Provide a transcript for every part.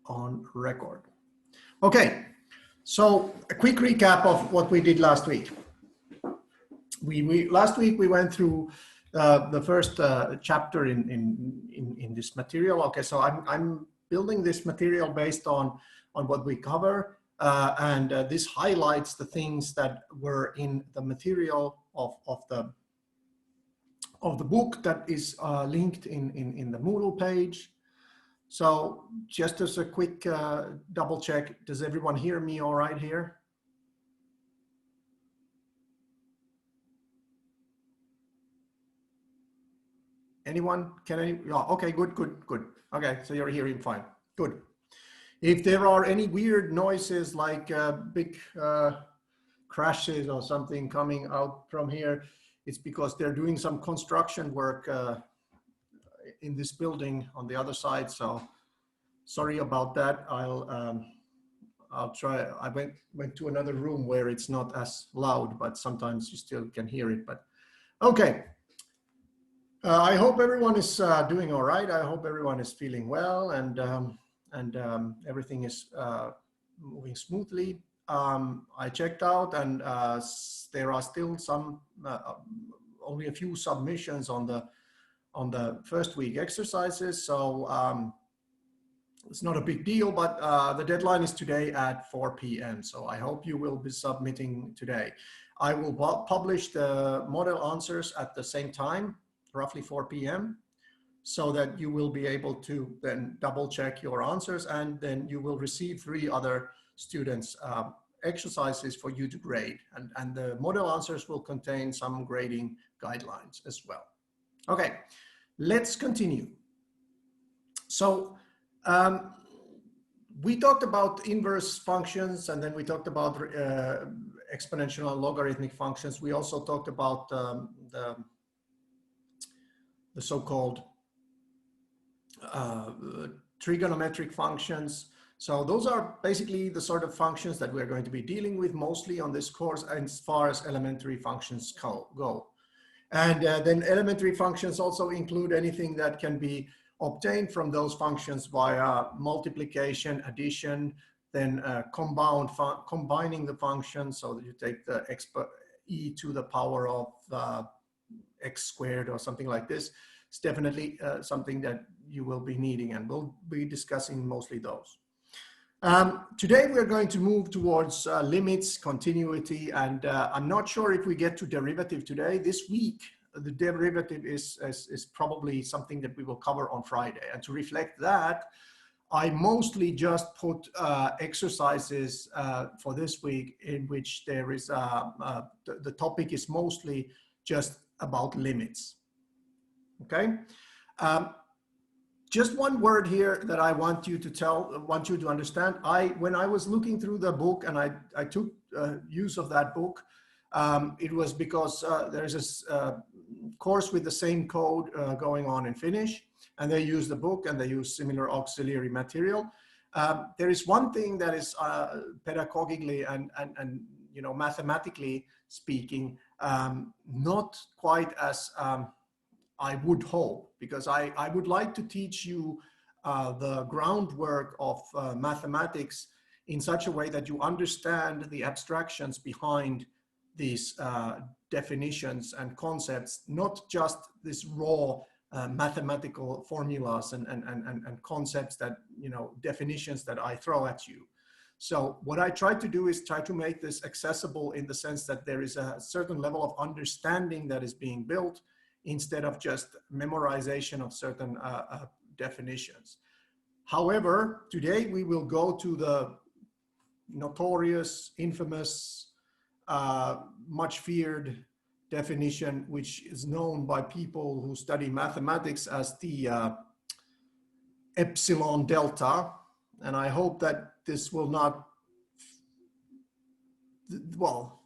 on record. Okay, so a quick recap of what we did last week. Last week we went through the first chapter in this material. Okay, so I'm building this material based on what we cover, and this highlights the things that were in the material of the book that is linked in the Moodle page. So just as a quick double check, does everyone hear me all right here? Anyone? Okay, good. Okay, so you're hearing fine. Good. If there are any weird noises like big crashes or something coming out from here, it's because they're doing some construction work in this building on the other side. So sorry about that. I'll try. I went to another room where it's not as loud, but sometimes you still can hear it. But okay. I hope everyone is doing all right. I hope everyone is feeling well and everything is moving smoothly. I checked out, and there are still some, only a few submissions on the first week exercises. So it's not a big deal, but the deadline is today at 4 p.m. So I hope you will be submitting today. I will publish the model answers at the same time, roughly 4 p.m. so that you will be able to then double check your answers, and then you will receive 3 other students' exercises for you to grade. And the model answers will contain some grading guidelines as well. Okay, let's continue. So we talked about inverse functions, and then we talked about exponential and logarithmic functions. We also talked about the so-called trigonometric functions. So those are basically the sort of functions that we're going to be dealing with mostly on this course as far as elementary functions go. And then elementary functions also include anything that can be obtained from those functions via multiplication, addition, then combining the functions, so that you take the e to the power of x squared or something like this. It's definitely something that you will be needing, and we'll be discussing mostly those. Today we're going to move towards limits, continuity, and I'm not sure if we get to derivative today. This week, the derivative is probably something that we will cover on Friday. And to reflect that, I mostly just put exercises for this week in which there is, the topic is mostly just about limits. Okay. Just one word here that I want you to understand. When I was looking through the book, and I took use of that book, it was because there's a course with the same code going on in Finnish, and they use the book and they use similar auxiliary material. There is one thing that is pedagogically and mathematically speaking, not quite as I would hope, because I would like to teach you the groundwork of mathematics in such a way that you understand the abstractions behind these definitions and concepts, not just this raw mathematical formulas and concepts that, definitions that I throw at you. So what I try to do is try to make this accessible in the sense that there is a certain level of understanding that is being built, instead of just memorization of certain definitions. However, today we will go to the notorious, infamous, much feared definition, which is known by people who study mathematics as the epsilon delta. And I hope that this will not, well,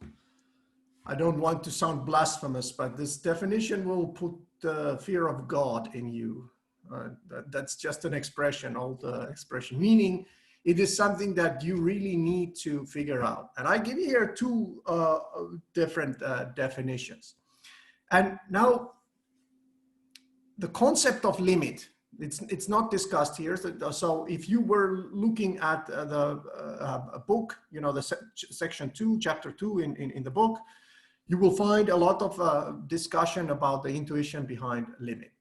I don't want to sound blasphemous, but this definition will put the fear of God in you. That's just an expression, old expression, meaning it is something that you really need to figure out. And I give you here 2 different definitions. And now the concept of limit It's not discussed here. So if you were looking at a book, you know, the section 2, chapter 2 in the book, you will find a lot of discussion about the intuition behind limit.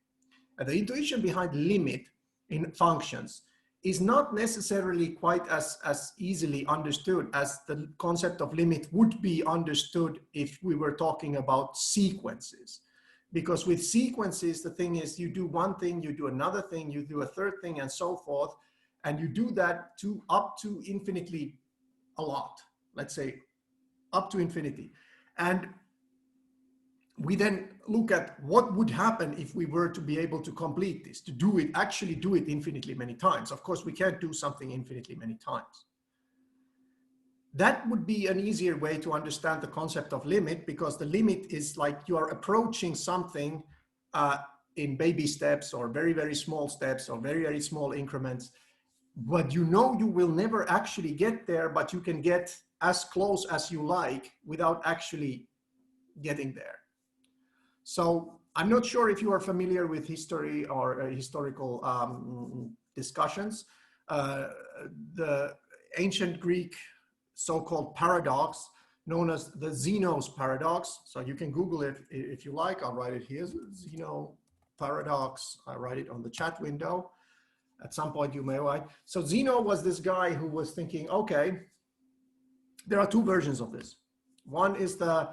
And the intuition behind limit in functions is not necessarily quite as easily understood as the concept of limit would be understood if we were talking about sequences. Because with sequences, the thing is, you do one thing, you do another thing, you do a third thing, and so forth. And you do that to up to infinitely a lot, let's say up to infinity. And we then look at what would happen if we were to be able to complete this, to do it, actually do it infinitely many times. Of course, we can't do something infinitely many times. That would be an easier way to understand the concept of limit, because the limit is like you are approaching something in baby steps or very, very small steps or very, very small increments. But you know you will never actually get there, but you can get as close as you like without actually getting there. So I'm not sure if you are familiar with history or historical discussions. The ancient Greek so-called paradox known as the Zeno's paradox. So you can Google it if you like. I'll write it here, Zeno paradox. I write it on the chat window. At some point you may write. So Zeno was this guy who was thinking, okay, there are two versions of this. One is the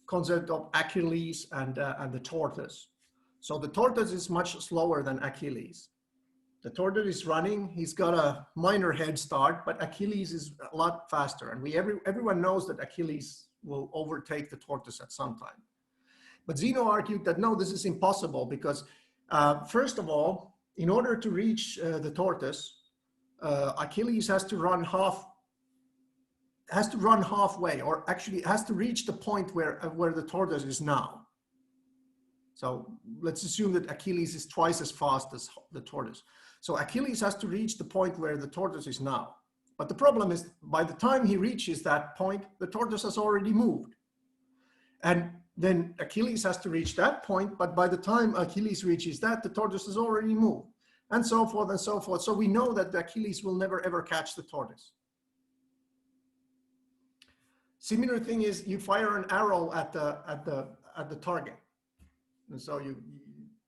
concept of Achilles and the tortoise. So the tortoise is much slower than Achilles. The tortoise is running, he's got a minor head start, but Achilles is a lot faster. And everyone knows that Achilles will overtake the tortoise at some time. But Zeno argued that no, this is impossible because first of all, in order to reach the tortoise, Achilles has to run halfway, or actually has to reach the point where the tortoise is now. So let's assume that Achilles is twice as fast as the tortoise. So Achilles has to reach the point where the tortoise is now. But the problem is, by the time he reaches that point, the tortoise has already moved. And then Achilles has to reach that point, but by the time Achilles reaches that, the tortoise has already moved, and so forth and so forth. So we know that the Achilles will never ever catch the tortoise. Similar thing is, you fire an arrow at the target. And so you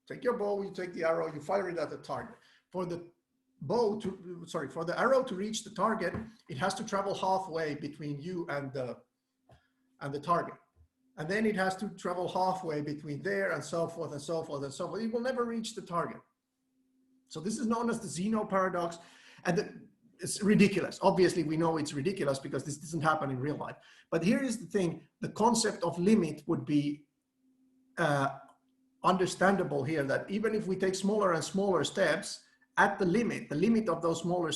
take your bow, you take the arrow, you fire it at the target. For the arrow to reach the target, it has to travel halfway between you and the target. And then it has to travel halfway between there and so forth and so forth and so forth. It will never reach the target. So this is known as the Zeno paradox. And it's ridiculous. Obviously, we know it's ridiculous because this doesn't happen in real life. But here is the thing. The concept of limit would be understandable here, that even if we take smaller and smaller steps, at the limit of those smaller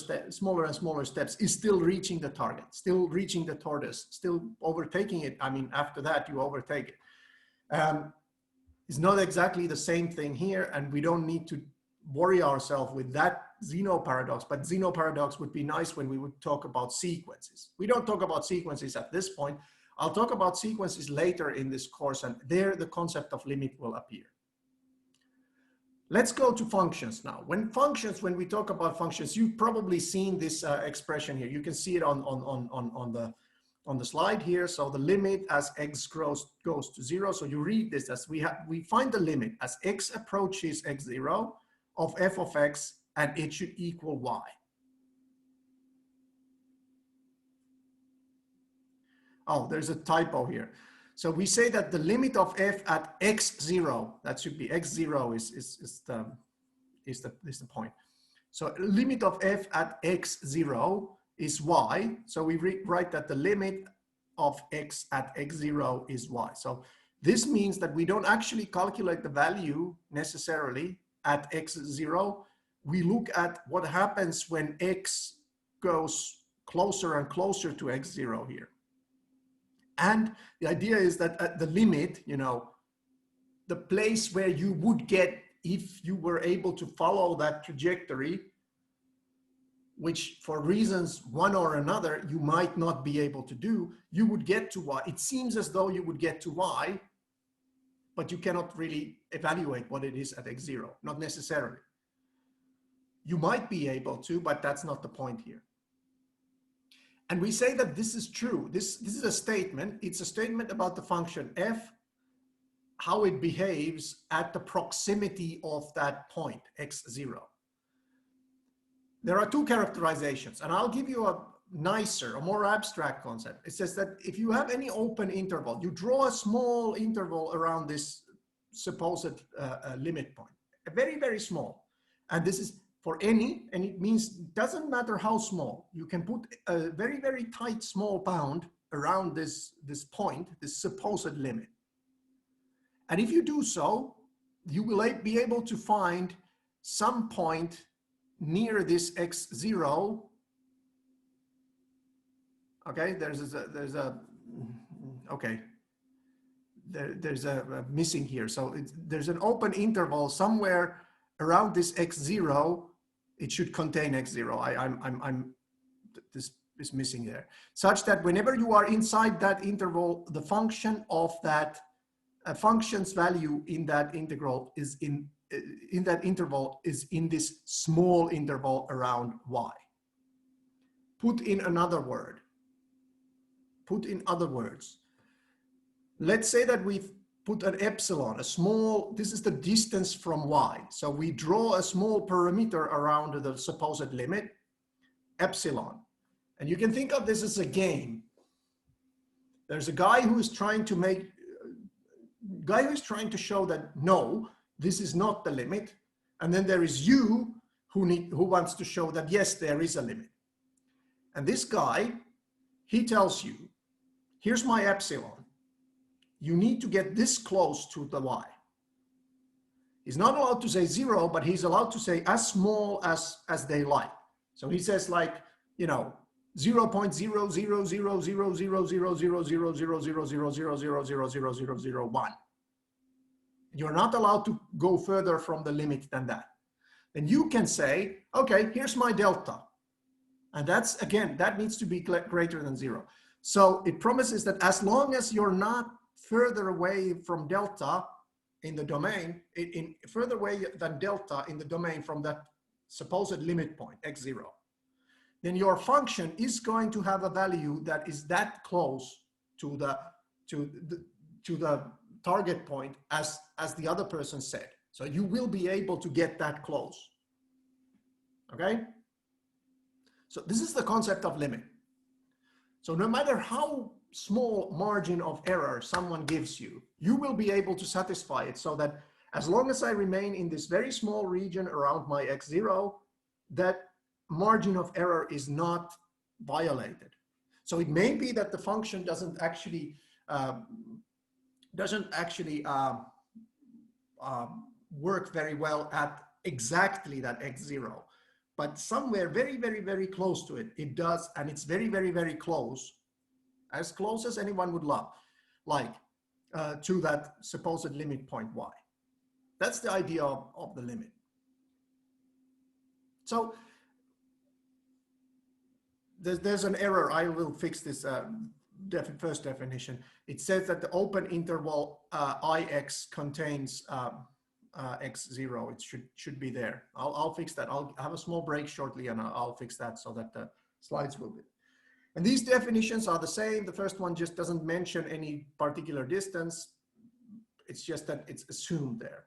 and smaller steps is still reaching the target, still reaching the tortoise, still overtaking it. I mean, after that, you overtake it. It's not exactly the same thing here, and we don't need to worry ourselves with that Zeno paradox, but Zeno paradox would be nice when we would talk about sequences. We don't talk about sequences at this point. I'll talk about sequences later in this course, and there the concept of limit will appear. Let's go to functions now. When we talk about functions, you've probably seen this expression here. You can see it on the slide here. So the limit as x goes to 0. So you read this as we find the limit as x approaches x0 of f of x, and it should equal y. Oh, there's a typo here. So we say that the limit of f at x0, that should be x0 is the point. So limit of f at x0 is y. So we write that the limit of x at x0 is y. So this means that we don't actually calculate the value necessarily at x0. We look at what happens when x goes closer and closer to x0 here. And the idea is that at the limit, you know, the place where you would get if you were able to follow that trajectory, which for reasons one or another you might not be able to do, you would get to y. It seems as though you would get to y, but you cannot really evaluate what it is at x0, not necessarily. You might be able to, but that's not the point here. And we say that this is true. This is a statement. It's a statement about the function f, how it behaves at the proximity of that point, x0. There are two characterizations, and I'll give you a nicer, a more abstract concept. It says that if you have any open interval, you draw a small interval around this supposed limit point, a very, very small. And this is for any, and it means, doesn't matter how small, you can put a very, very tight small bound around this point, this supposed limit. And if you do so, you will be able to find some point near this x0. Okay, there's a missing here. So there's an open interval somewhere around this x0. It should contain x0. This is missing there, such that whenever you are inside that interval, the function of that function's value in that integral is in that interval is in this small interval around y. Put in other words, let's say that we've put an epsilon, a small, this is the distance from y. So we draw a small parameter around the supposed limit, epsilon. And you can think of this as a game. There's a guy who is trying to show that no, this is not the limit. And then there is you who wants to show that yes, there is a limit. And this guy, he tells you, here's my epsilon. You need to get this close to the y. He's not allowed to say 0, but he's allowed to say as small as they like. So he says, like, you know, 0.00000000000000000000001. You're not allowed to go further from the limit than that. Then you can say, okay, here's my delta. And that's, again, that needs to be greater than 0. So it promises that as long as you're not further away from delta in the domain, further away than delta in the domain from that supposed limit point, x0, then your function is going to have a value that is that close to the target point as the other person said. So you will be able to get that close. Okay? So this is the concept of limit. So no matter how small margin of error someone gives you, you will be able to satisfy it so that as long as I remain in this very small region around my x0, that margin of error is not violated. So it may be that the function doesn't actually work very well at exactly that x0, but somewhere very, very, very close to it, it does, and it's very, very, very close as anyone would like to that supposed limit point y. That's the idea of the limit. So there's an error. I will fix this first definition. It says that the open interval ix contains x0. It should be there. I'll fix that. I'll have a small break shortly and I'll fix that so that the slides will be. And these definitions are the same. The first one just doesn't mention any particular distance. It's just that it's assumed there.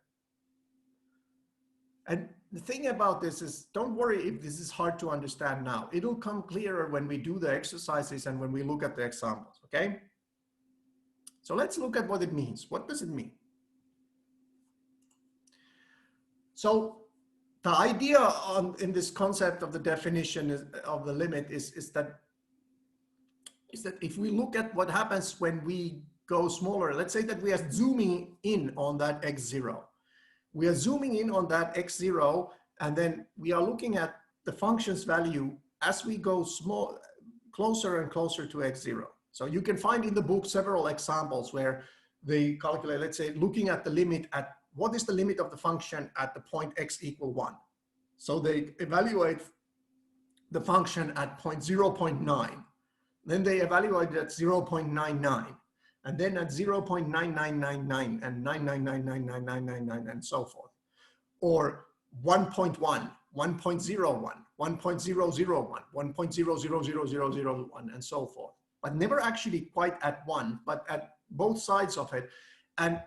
And the thing about this is, don't worry if this is hard to understand now. It'll come clearer when we do the exercises and when we look at the examples, okay? So let's look at what it means. What does it mean? So the idea in this concept of the definition of the limit is that if we look at what happens when we go smaller, let's say that we are zooming in on that x0. We are zooming in on that x0, and then we are looking at the function's value as we go closer and closer to x0. So you can find in the book several examples where they calculate, let's say, looking at the limit at what is the limit of the function at the point x equal 1. So they evaluate the function at point 0.9. Then they evaluate it at 0.99. And then at 0.9999 and 9999999 and so forth. Or 1.1, 1.01, 1.001, 1.0000001, and so forth, but never actually quite at 1, but at both sides of it. And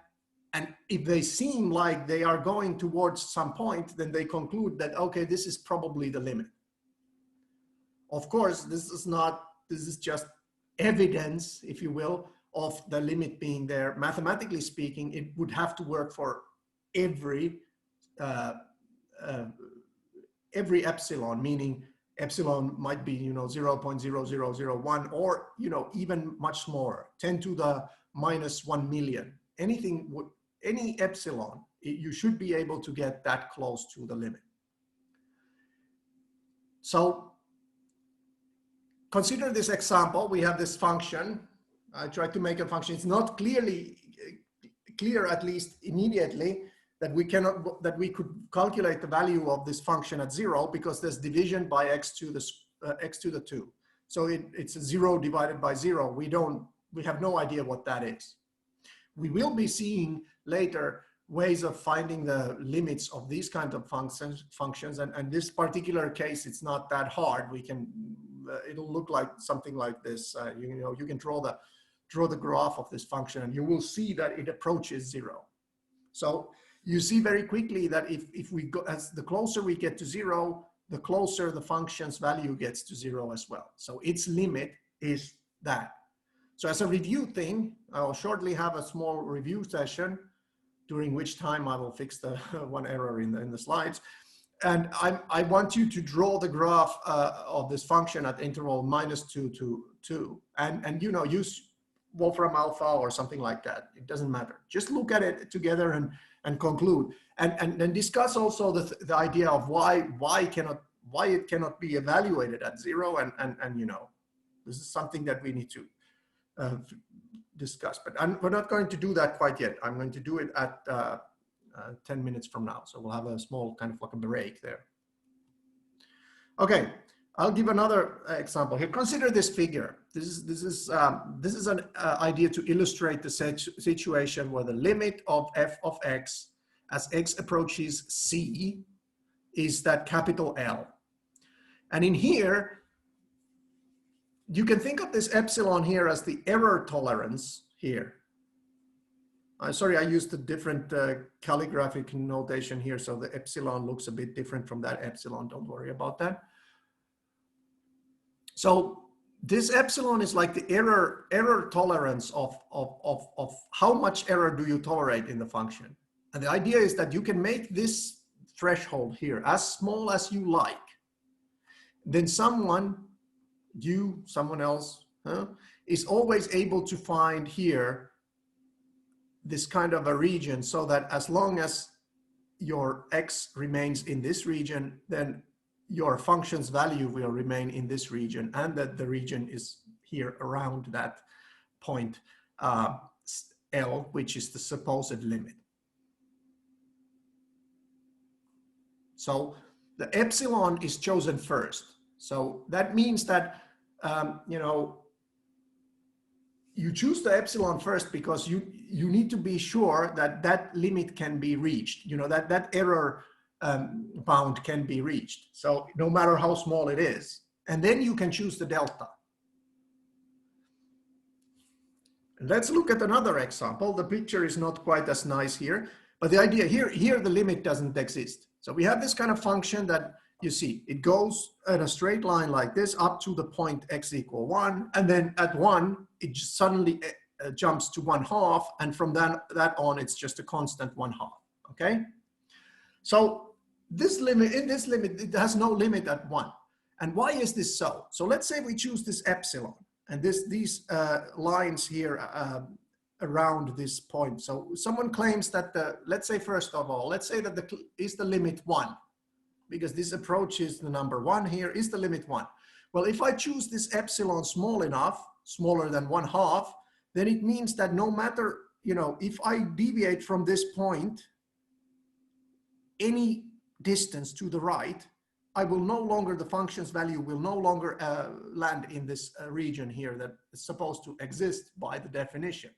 if they seem like they are going towards some point, then they conclude that, okay, this is probably the limit. Of course, this is just evidence, if you will, of the limit being there. Mathematically speaking, it would have to work for every epsilon, meaning epsilon might be, 0.0001, or, even much smaller, 10 to the minus 1 million. Any epsilon, you should be able to get that close to the limit. So consider this example. We have this function. I tried to make a function. It's not clearly clear, at least immediately, that we could calculate the value of this function at 0, because there's division by x to the 2. So it's a 0 divided by 0. We have no idea what that is. We will be seeing later ways of finding the limits of these kinds of functions. And this particular case, it's not that hard. It'll look like something like this. You can draw the graph of this function, and you will see that it approaches 0. So you see very quickly that if we go, as the closer we get to 0, the closer the function's value gets to 0 as well. So its limit is that. So as a review thing, I'll shortly have a small review session, during which time I will fix the one error in the slides. And I want you to draw the graph of this function at interval -2 to 2, and use Wolfram Alpha or something like that. It doesn't matter. Just look at it together and conclude, and then discuss also the idea of why it cannot be evaluated at 0, and this is something that we need to discuss. But we're not going to do that quite yet. I'm going to do it at 10 minutes from now. So we'll have a small kind of like a break there. Okay, I'll give another example here. Consider this figure. This is an idea to illustrate the situation where the limit of f of x as x approaches c is that capital L. And in here, you can think of this epsilon here as the error tolerance here. Sorry, I used a different calligraphic notation here, so the epsilon looks a bit different from that epsilon. Don't worry about that. So this epsilon is like the error tolerance of how much error do you tolerate in the function. And the idea is that you can make this threshold here as small as you like. Then someone else is always able to find here this kind of a region, so that as long as your x remains in this region, then your function's value will remain in this region, and that the region is here around that point L, which is the supposed limit. So the epsilon is chosen first. So that means that you choose the epsilon first because you need to be sure that that limit can be reached, that error bound can be reached. So no matter how small it is, and then you can choose the delta. Let's look at another example. The picture is not quite as nice here, but the idea here the limit doesn't exist. So we have this kind of function that you see, it goes in a straight line like this up to the point x equal 1, and then at 1, it just suddenly jumps to 1/2, and from that on, it's just a constant 1/2, okay? So this limit, it has no limit at 1. And why is this so? So let's say we choose this epsilon, and these lines here around this point. So someone claims that let's say first of all, let's say that is the limit 1. Because this approaches the number 1 here, is the limit 1. Well, if I choose this epsilon small enough, smaller than 1/2, then it means that no matter, if I deviate from this point any distance to the right, the function's value will no longer land in this region here that is supposed to exist by the definition.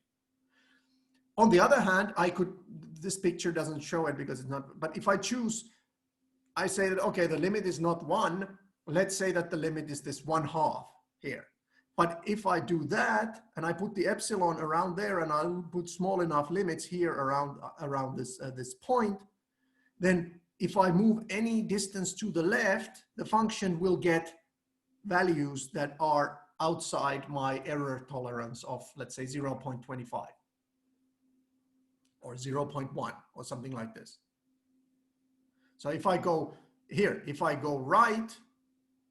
On the other hand, this picture doesn't show it because it's not, but if I choose I say that, okay, the limit is not 1. Let's say that the limit is this 1/2 here. But if I do that and I put the epsilon around there and I'll put small enough limits here around this point, then if I move any distance to the left, the function will get values that are outside my error tolerance of, let's say, 0.25 or 0.1 or something like this. So if I go here, if I go right,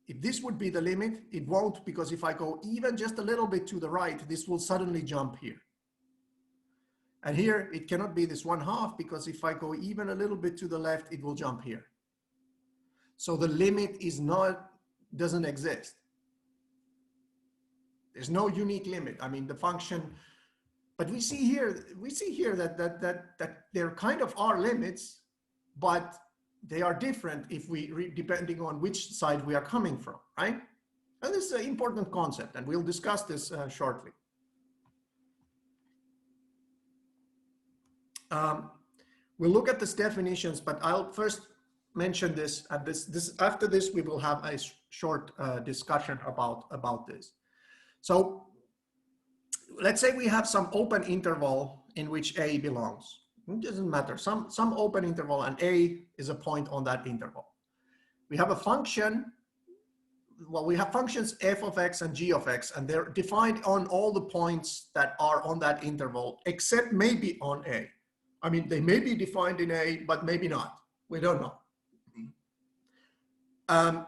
if this would be the limit, it won't, because if I go even just a little bit to the right, this will suddenly jump here. And here it cannot be this 1/2, because if I go even a little bit to the left, it will jump here. So the limit doesn't exist. There's no unique limit. I mean, the function, but we see here that there kind of are limits, but they are different if depending on which side we are coming from, right? And this is an important concept, and we'll discuss this shortly. We'll look at these definitions, but I'll first mention this. And after this, we will have a short discussion about this. So let's say we have some open interval in which A belongs. It doesn't matter, some open interval, and A is a point on that interval. We have a function, well, we have functions f of x and g of x, and they're defined on all the points that are on that interval, except maybe on A. I mean, they may be defined in A, but maybe not. We don't know.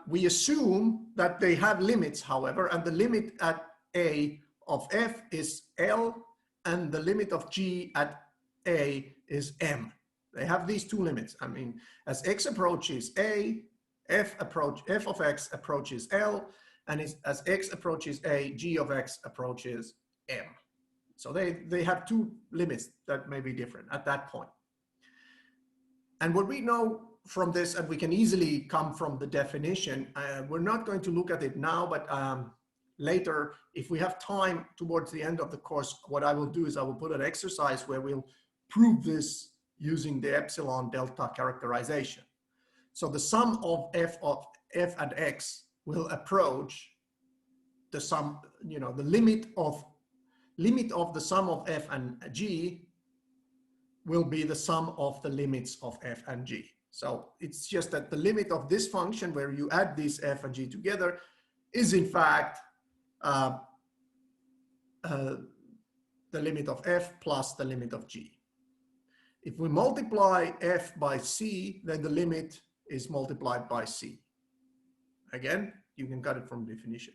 We assume that they have limits, however, and the limit at A of f is L, and the limit of g at A is M. They have these two limits. I mean, as x approaches A, f of x approaches L, and as x approaches A, g of x approaches M. So they have two limits that may be different at that point. And what we know from this, and we can easily come from the definition, we're not going to look at it now, but later, if we have time towards the end of the course, what I will do is I will put an exercise where we'll prove this using the epsilon delta characterization. So the sum of f and x will approach the sum, the limit of the sum of f and g will be the sum of the limits of f and g. So it's just that the limit of this function, where you add these f and g together, is in fact the limit of f plus the limit of g. If we multiply f by c, then the limit is multiplied by c. Again, you can cut it from definition.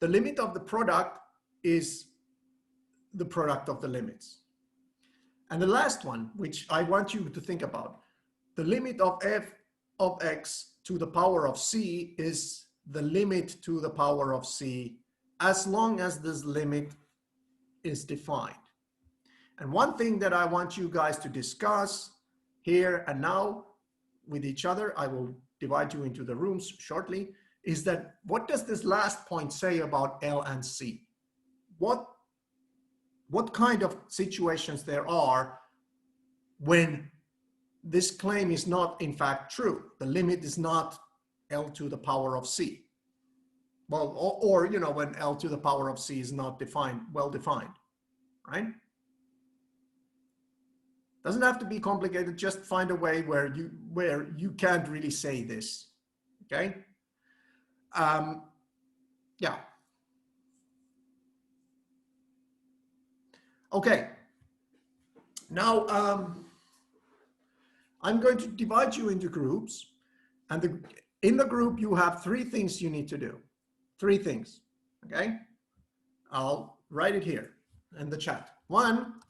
The limit of the product is the product of the limits. And the last one, which I want you to think about, the limit of f of x to the power of c is the limit to the power of c, as long as this limit is defined. And one thing that I want you guys to discuss here and now with each other, I will divide you into the rooms shortly, is that what does this last point say about L and C? What kind of situations there are when this claim is not in fact true? The limit is not L to the power of C. Well, or when L to the power of C is not well defined, right? Doesn't have to be complicated, just find a way where you can't really say this, okay? Yeah. Okay, now I'm going to divide you into groups, and in the group you have 3 things you need to do. 3 things, okay? I'll write it here in the chat. 1,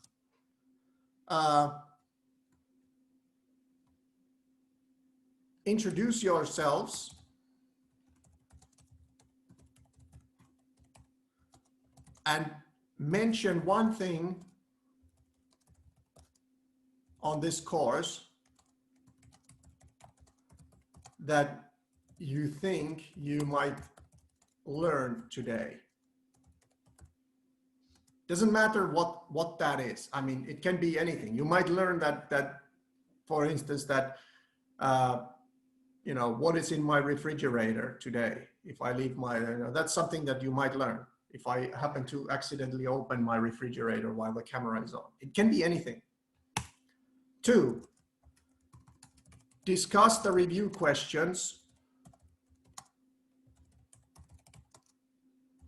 introduce yourselves. And mention one thing on this course that you think you might learn today. Doesn't matter what that is. I mean, it can be anything. You might learn that for instance, that you know, what is in my refrigerator today? If I leave my, that's something that you might learn. If I happen to accidentally open my refrigerator while the camera is on, it can be anything. 2, discuss the review questions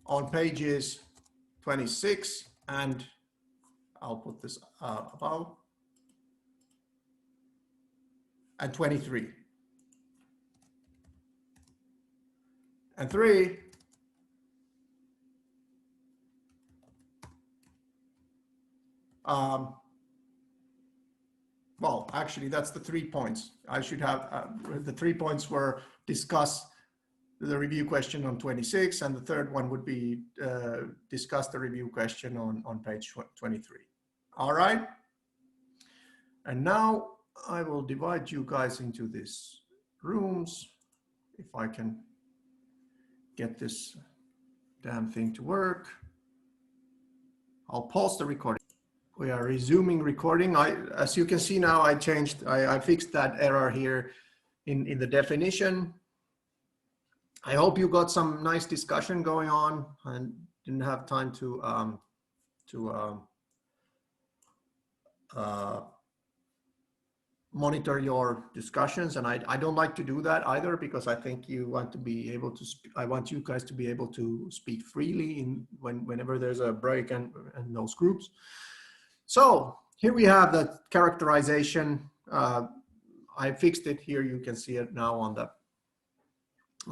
on pages 26 and I'll put this above, and 23. And 3, well, actually, that's the 3 points. I should have, the 3 points were discuss the review question on 26, and the third one would be discuss the review question on page 23. All right. And now I will divide you guys into these rooms. If I can get this damn thing to work. I'll pause the recording. We are resuming recording. As you can see now, I fixed that error here in the definition. I hope you got some nice discussion going on and didn't have time to monitor your discussions. And I don't like to do that either, because I think you want to be able to, I want you guys to be able to speak freely whenever there's a break and those groups. So here we have the characterization. I fixed it here. You can see it now on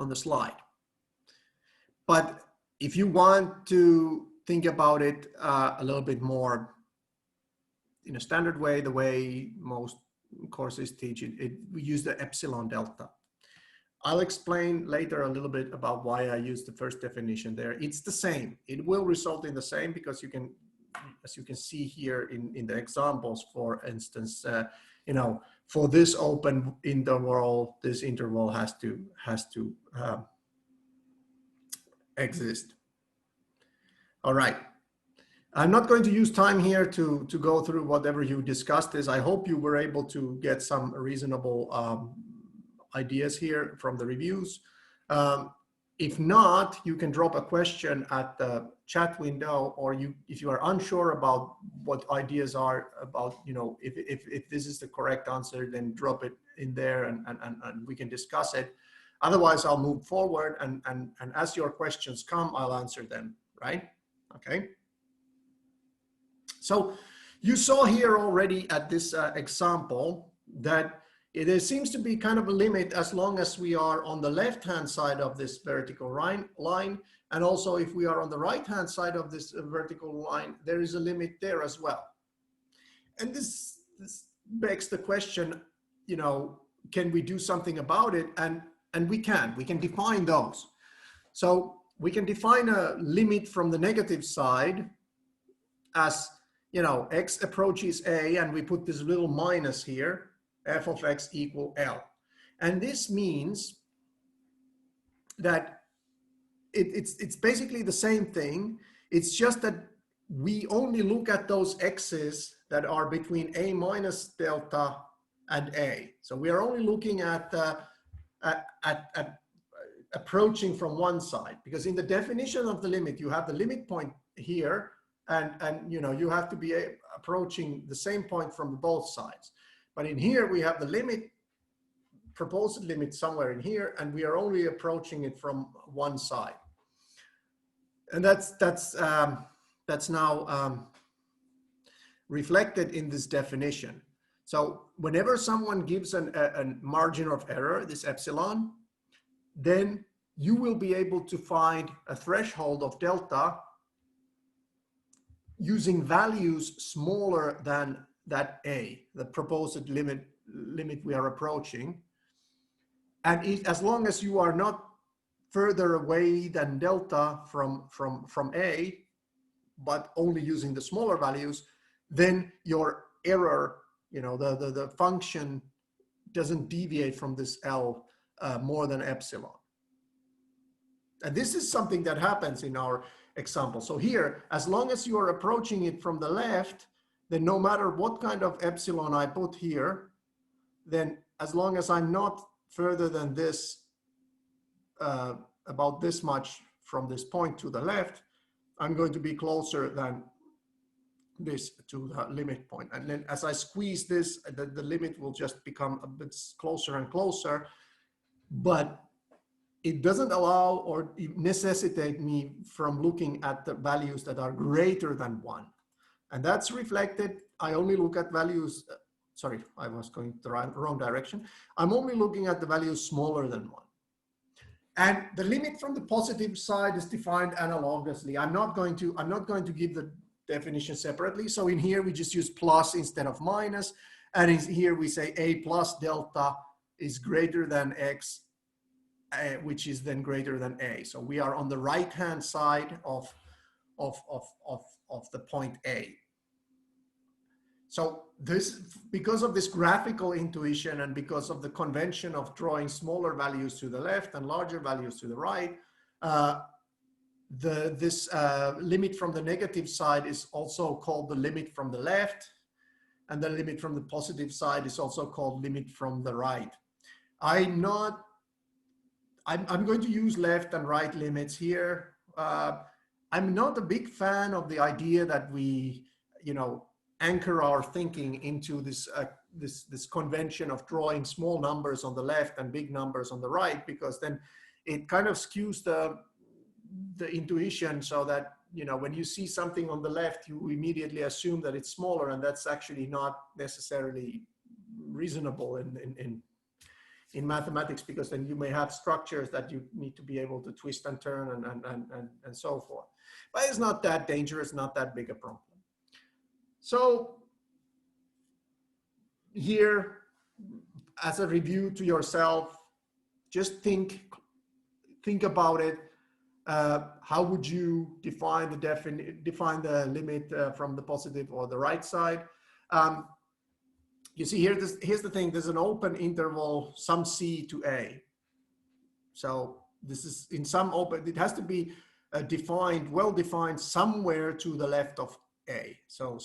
the slide. But if you want to think about it a little bit more in a standard way, the way most courses teach it, we use the epsilon delta. I'll explain later a little bit about why I use the first definition there. It's the same. It will result in the same, because you can, as you can see here in the examples, for instance, you know, for this open interval, this interval has to exist. All right. I'm not going to use time here to go through whatever you discussed is. I hope you were able to get some reasonable ideas here from the reviews. If not, you can drop a question at the chat window, or if you are unsure about what ideas are about, you know, if this is the correct answer, then drop it in there and we can discuss it. Otherwise, I'll move forward and as your questions come, I'll answer them, right? Okay. So you saw here already at this example that there seems to be kind of a limit as long as we are on the left-hand side of this vertical line. And also if we are on the right-hand side of this vertical line, there is a limit there as well. And this begs the question, you know, can we do something about it? And we can define those. So we can define a limit from the negative side as, you know, x approaches a, and we put this little minus here, f of x equal L. And this means that it's basically the same thing. It's just that we only look at those x's that are between a minus delta and a. So we are only looking at approaching from one side, because in the definition of the limit, you have the limit point here, and you know, you have to be approaching the same point from both sides. But in here, we have the limit, proposed limit somewhere in here, and we are only approaching it from one side. And that's now reflected in this definition. So whenever someone gives a margin of error, this epsilon, then you will be able to find a threshold of delta using values smaller than that a, the proposed limit we are approaching. And as long as you are not further away than delta from a, but only using the smaller values, then your error, you know, the function doesn't deviate from this L more than epsilon. And this is something that happens in our example. So here, as long as you are approaching it from the left, then no matter what kind of epsilon I put here, then as long as I'm not further than this, about this much from this point to the left, I'm going to be closer than this to the limit point. And then as I squeeze this, the limit will just become a bit closer and closer, but it doesn't allow or necessitate me from looking at the values that are greater than 1. And that's reflected. I only look at values, sorry, I was going the wrong direction. I'm only looking at the values smaller than 1. And the limit from the positive side is defined analogously. I'm not going to give the definition separately. So in here, we just use plus instead of minus. And in here, we say a plus delta is greater than x, which is then greater than a. So we are on the right-hand side of the point A. So this, because of this graphical intuition and because of the convention of drawing smaller values to the left and larger values to the right, this limit from the negative side is also called the limit from the left, and the limit from the positive side is also called limit from the right. I'm going to use left and right limits here. I'm not a big fan of the idea that we, anchor our thinking into this this convention of drawing small numbers on the left and big numbers on the right, because then it kind of skews the intuition, so that when you see something on the left, you immediately assume that it's smaller, and that's actually not necessarily reasonable in mathematics, because then you may have structures that you need to be able to twist and turn and so forth. But it's not that dangerous, not that big a problem. So here, as a review to yourself, just think about it. How would you define the limit from the positive or the right side? You see here, here's the thing, there's an open interval, some c to a. So this is in some open, it has to be well defined somewhere to the left of a. So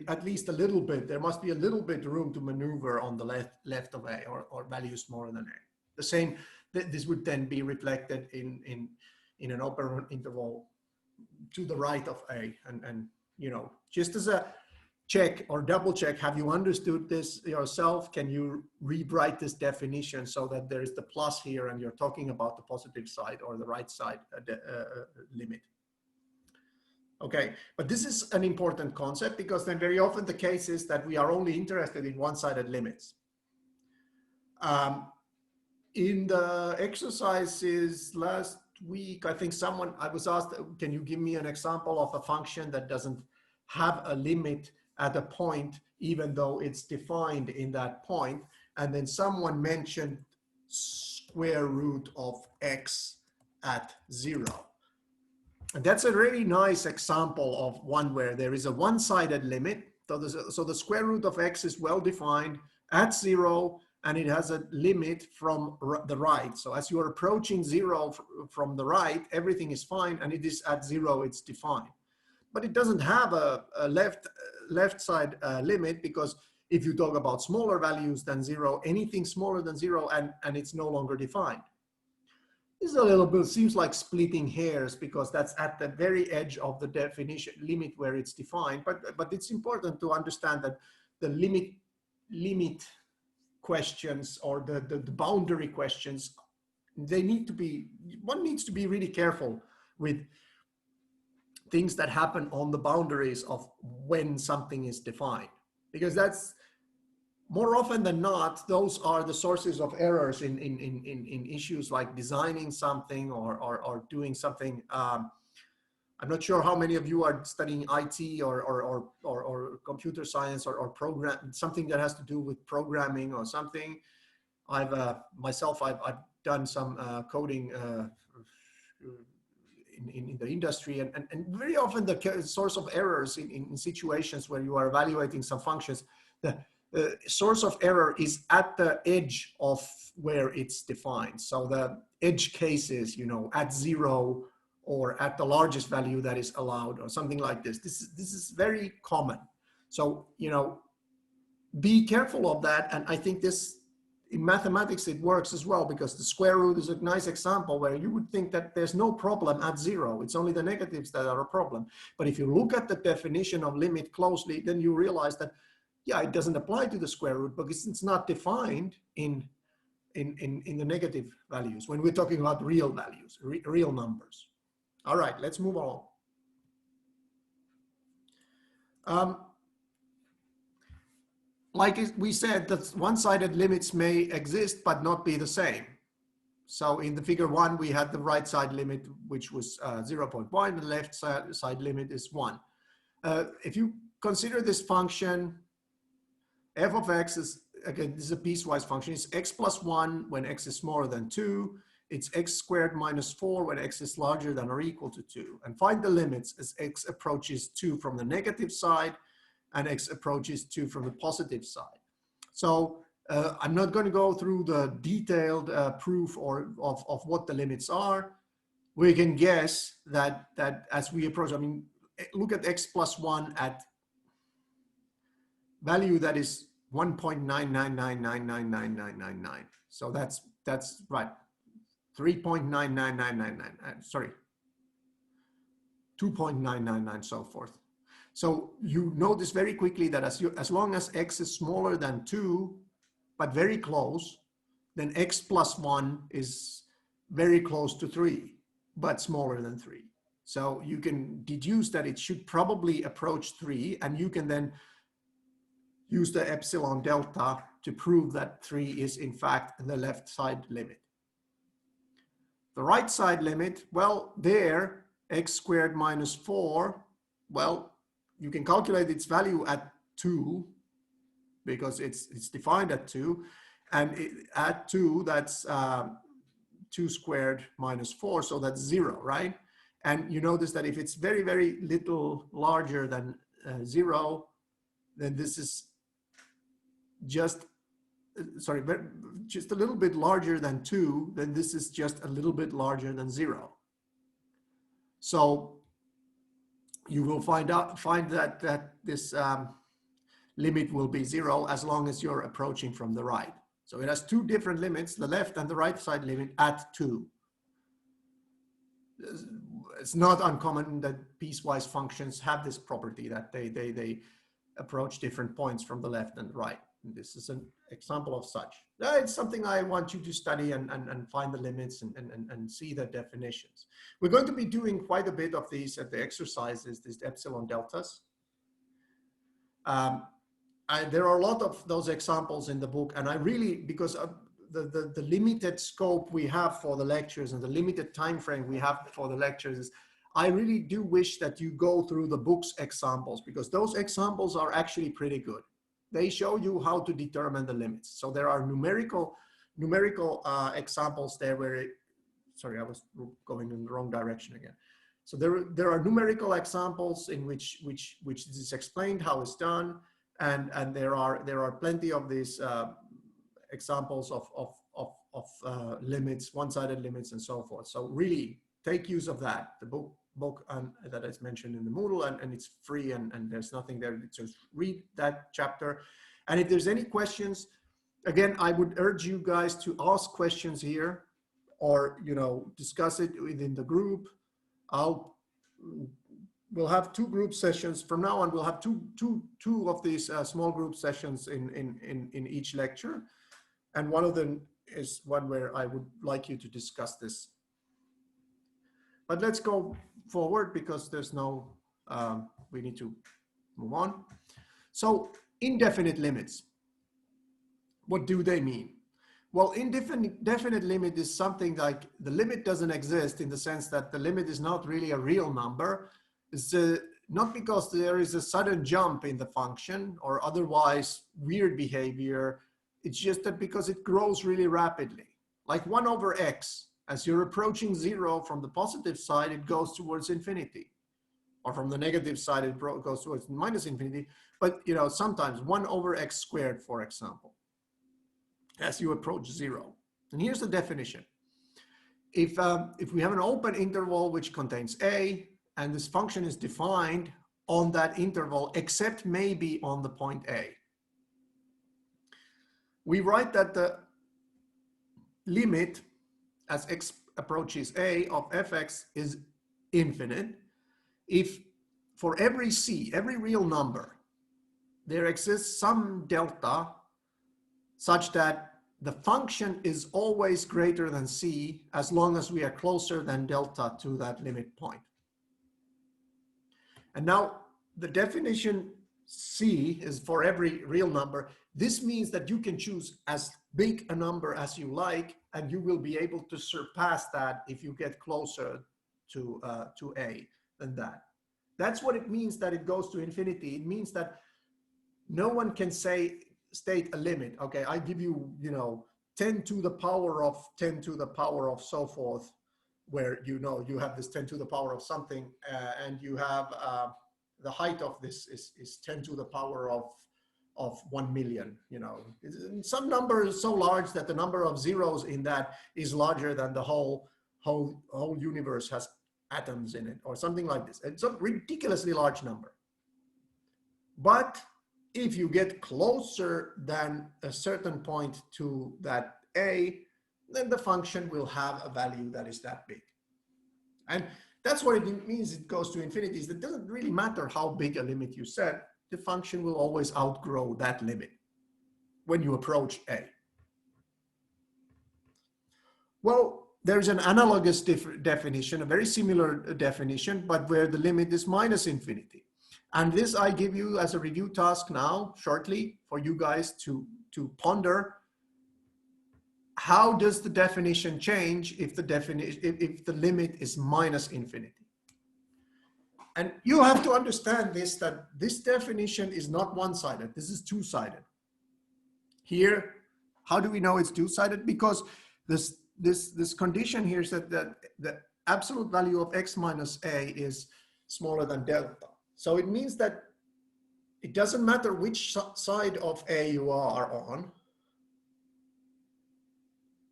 at least a little bit, there must be a little bit room to maneuver on the left of a, or values smaller than a. The same, this would then be reflected in an open interval to the right of a. And just as a check or double check, have you understood this yourself? Can you rewrite this definition so that there is the plus here and you're talking about the positive side or the right side limit? Okay, but this is an important concept, because then very often the case is that we are only interested in one-sided limits. In the exercises last week, I think I was asked, can you give me an example of a function that doesn't have a limit at a point, even though it's defined in that point? And then someone mentioned square root of x at 0. And that's a really nice example of one where there is a one-sided limit. So the square root of x is well defined at 0, and it has a limit from the right. So as you are approaching 0 from the right, everything is fine, and it is at 0, it's defined. But it doesn't have a left side limit, because if you talk about smaller values than 0, anything smaller than 0, and it's no longer defined. This is a little bit, seems like splitting hairs, because that's at the very edge of the definition limit where it's defined. But it's important to understand that the limit questions, or the boundary questions, one needs to be really careful with things that happen on the boundaries of when something is defined, because that's more often than not, those are the sources of errors in issues like designing something or doing something. I'm not sure how many of you are studying IT or computer science or something that has to do with programming or something. I've done some coding in the industry, and very often the source of errors in situations where you are evaluating some functions, the source of error is at the edge of where it's defined. So the edge cases, at 0 or at the largest value that is allowed, or something like this. This is very common. So, be careful of that. And I think this in mathematics, it works as well, because the square root is a nice example where you would think that there's no problem at 0. It's only the negatives that are a problem. But if you look at the definition of limit closely, then you realize that, yeah, it doesn't apply to the square root because it's not defined in the negative values when we're talking about real values, real numbers. All right, let's move on. Like we said, that one-sided limits may exist but not be the same. So in the figure 1, we had the right side limit, which was 0.1, and the left side limit is 1. If you consider this function, f of x is, again, this is a piecewise function. It's x plus 1 when x is smaller than 2. It's x squared minus 4 when x is larger than or equal to 2. And find the limits as x approaches 2 from the negative side and x approaches 2 from the positive side. So I'm not going to go through the detailed proof of what the limits are. We can guess that as we approach, I mean, look at x plus 1 at value that is 1.999999999. So that's right. 3.99999, sorry, 2.999, so forth. So you notice very quickly that as long as x is smaller than 2, but very close, then x plus 1 is very close to 3, but smaller than 3. So you can deduce that it should probably approach 3, and you can then use the epsilon delta to prove that 3 is in fact the left side limit. The right side limit, well, there, x squared minus 4, well, you can calculate its value at 2 because it's defined at 2, and at 2, that's 2 squared minus 4, so that's 0, right? And you notice that if it's very, very little larger than 0, then this is just, sorry, just a little bit larger than 2, then this is just a little bit larger than 0. So you will find that this limit will be 0 as long as you're approaching from the right. So it has two different limits, the left and the right side limit at 2. It's not uncommon that piecewise functions have this property that they approach different points from the left and the right. And this is an example of such. It's something I want you to study and find the limits and see the definitions. We're going to be doing quite a bit of these at the exercises, these epsilon deltas. There are a lot of those examples in the book, and I really, because of the limited scope we have for the lectures and the limited time frame we have for the lectures, I really do wish that you go through the book's examples, because those examples are actually pretty good. They show you how to determine the limits. So there are numerical examples there where, sorry, I was going in the wrong direction again. So there are numerical examples in which this is explained how it's done, and there are plenty of these examples of limits, one-sided limits, and so forth. So really take use of that. The book that is mentioned in the Moodle, and it's free, and there's nothing there. Just read that chapter. And if there's any questions, again, I would urge you guys to ask questions here, or discuss it within the group. We'll have 2 group sessions from now on. We'll have two of these small group sessions in each lecture, and one of them is one where I would like you to discuss this. But let's go forward, because there's no, we need to move on. So indefinite limits, what do they mean? Well, indefinite limit is something like the limit doesn't exist, in the sense that the limit is not really a real number. It's not because there is a sudden jump in the function or otherwise weird behavior. It's just that because it grows really rapidly, like 1 over x. As you're approaching 0 from the positive side, it goes towards infinity, or from the negative side, it goes towards minus infinity. But sometimes 1 over x squared, for example, as you approach 0. And here's the definition. If we have an open interval which contains a, and this function is defined on that interval, except maybe on the point a, we write that the limit as x approaches a of fx is infinite if for every c, every real number, there exists some delta such that the function is always greater than c as long as we are closer than delta to that limit point. And now the definition c is for every real number. This means that you can choose as big a number as you like, and you will be able to surpass that if you get closer to a than that. That's what it means that it goes to infinity. It means that no one can state a limit. Okay, I give you, 10 to the power of 10 to the power of so forth, where you have this 10 to the power of something, and you have the height of this is 10 to the power of 1 million. Some number is so large that the number of zeros in that is larger than the whole universe has atoms in it, or something like this. It's a ridiculously large number. But if you get closer than a certain point to that a, then the function will have a value that is that big. And that's what it means it goes to infinity. It doesn't really matter how big a limit you set, the function will always outgrow that limit when you approach a. Well, there's an analogous definition, a very similar definition, but where the limit is minus infinity. And this I give you as a review task now, shortly, for you guys to ponder. How does the definition change if the limit is minus infinity? And you have to understand this, that this definition is not one-sided. This is two-sided. Here, how do we know it's two-sided? Because this condition here said that the absolute value of x minus a is smaller than delta. So it means that it doesn't matter which side of a you are on,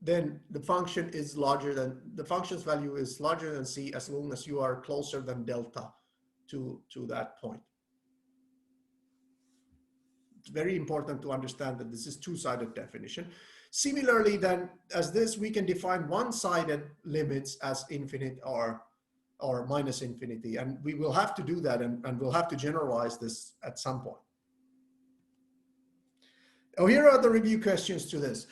then the function is larger than, the function's value is larger than c as long as you are closer than delta to that point. It's very important to understand that this is two-sided definition. Similarly, then, as this, we can define one-sided limits as infinite or minus infinity, and we will have to do that, and we'll have to generalize this at some point. Oh, here are the review questions to this.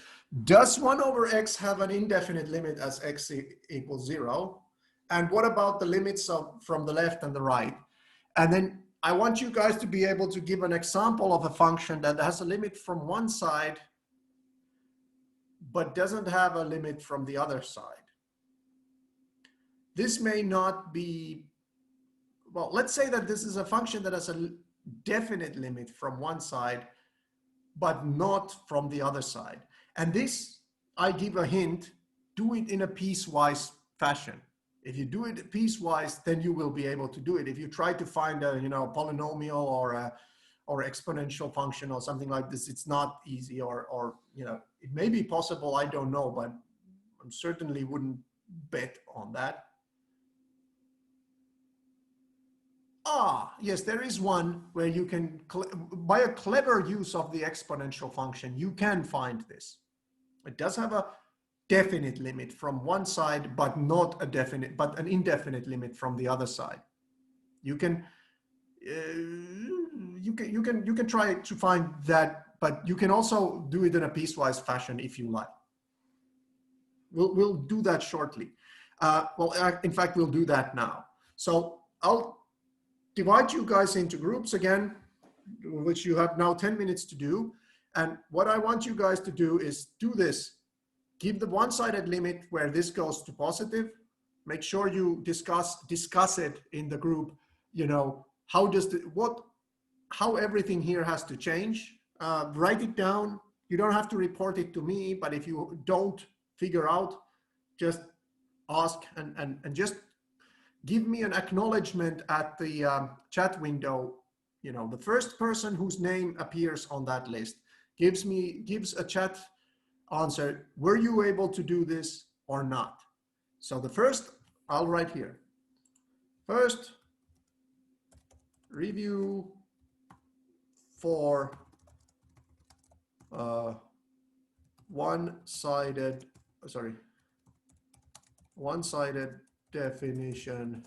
Does 1 over x have an indefinite limit as x equals 0? And what about the limits from the left and the right? And then I want you guys to be able to give an example of a function that has a limit from one side, but doesn't have a limit from the other side. This may not be, well, let's say that this is a function that has a definite limit from one side, but not from the other side. And this, I give a hint, do it in a piecewise fashion. If you do it piecewise, then you will be able to do it. If you try to find a polynomial or exponential function or something like this, it's not easy, or it may be possible, I don't know, but I certainly wouldn't bet on that. Yes, there is one where you can, by a clever use of the exponential function, you can find this. It does have a definite limit from one side, but not a definite, but an indefinite limit from the other side. You can try to find that, but you can also do it in a piecewise fashion if you like. We'll do that shortly. In fact, we'll do that now. So I'll divide you guys into groups again, which you have now 10 minutes to do. And what I want you guys to do is do this. Give the one-sided limit where this goes to positive. Make sure you discuss it in the group. How everything here has to change. Write it down. You don't have to report it to me, but if you don't figure out, just ask and just give me an acknowledgement at the chat window. The first person whose name appears on that list gives a chat answer. Were you able to do this or not? So the first, I'll write here. First, review for one-sided sorry, one-sided definition,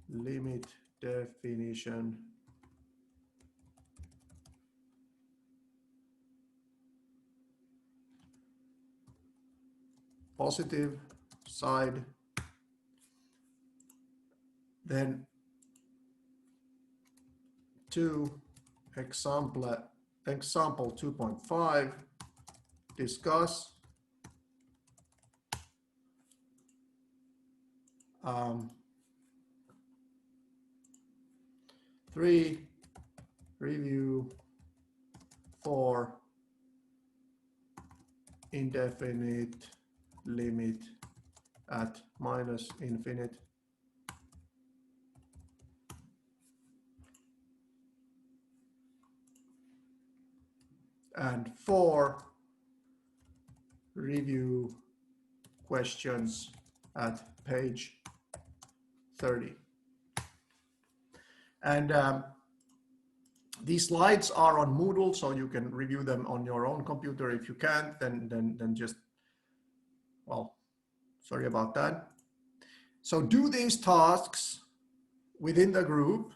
limit definition, positive side, then to example 2.5, discuss three, review, 4, indefinite limit at minus infinite, and 4, review questions at page 30. And these slides are on Moodle, so you can review them on your own computer. If you can't, then just, well, sorry about that. So do these tasks within the group.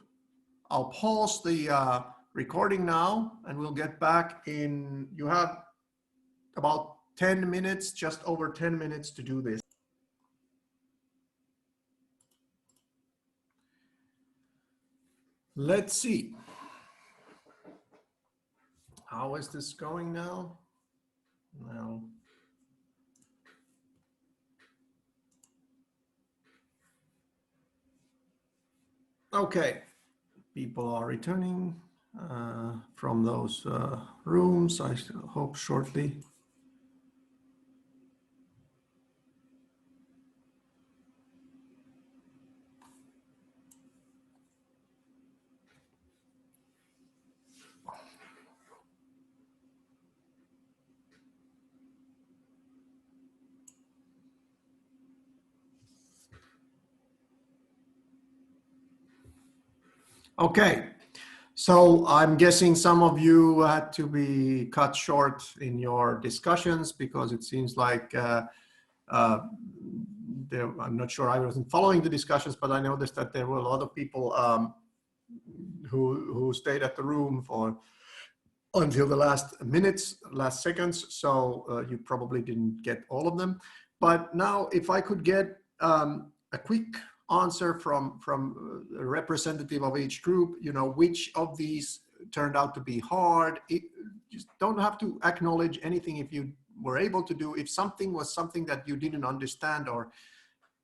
I'll pause the recording now, and we'll get back in, you have about 10 minutes, just over 10 minutes to do this. Let's see. How is this going now? Now. Okay, people are returning from those rooms, I hope shortly. Okay, so I'm guessing some of you had to be cut short in your discussions because it seems like I'm not sure, I wasn't following the discussions, but I noticed that there were a lot of people who stayed at the room for until the last minutes, last seconds. So you probably didn't get all of them. But now if I could get a quick answer from a representative of each group, you know, which of these turned out to be hard. You just don't have to acknowledge anything if you were able to do. If something was something that you didn't understand, or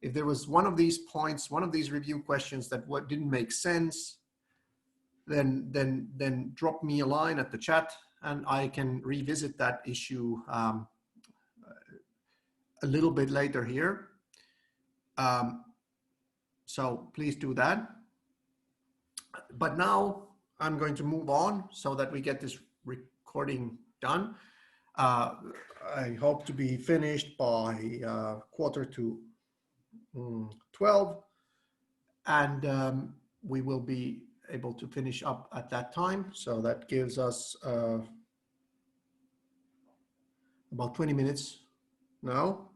if there was one of these points, one of these review questions that didn't make sense, then drop me a line at the chat and I can revisit that issue a little bit later here. So please do that. But now I'm going to move on so that we get this recording done. I hope to be finished by 11:45, and we will be able to finish up at that time. So that gives us about 20 minutes now.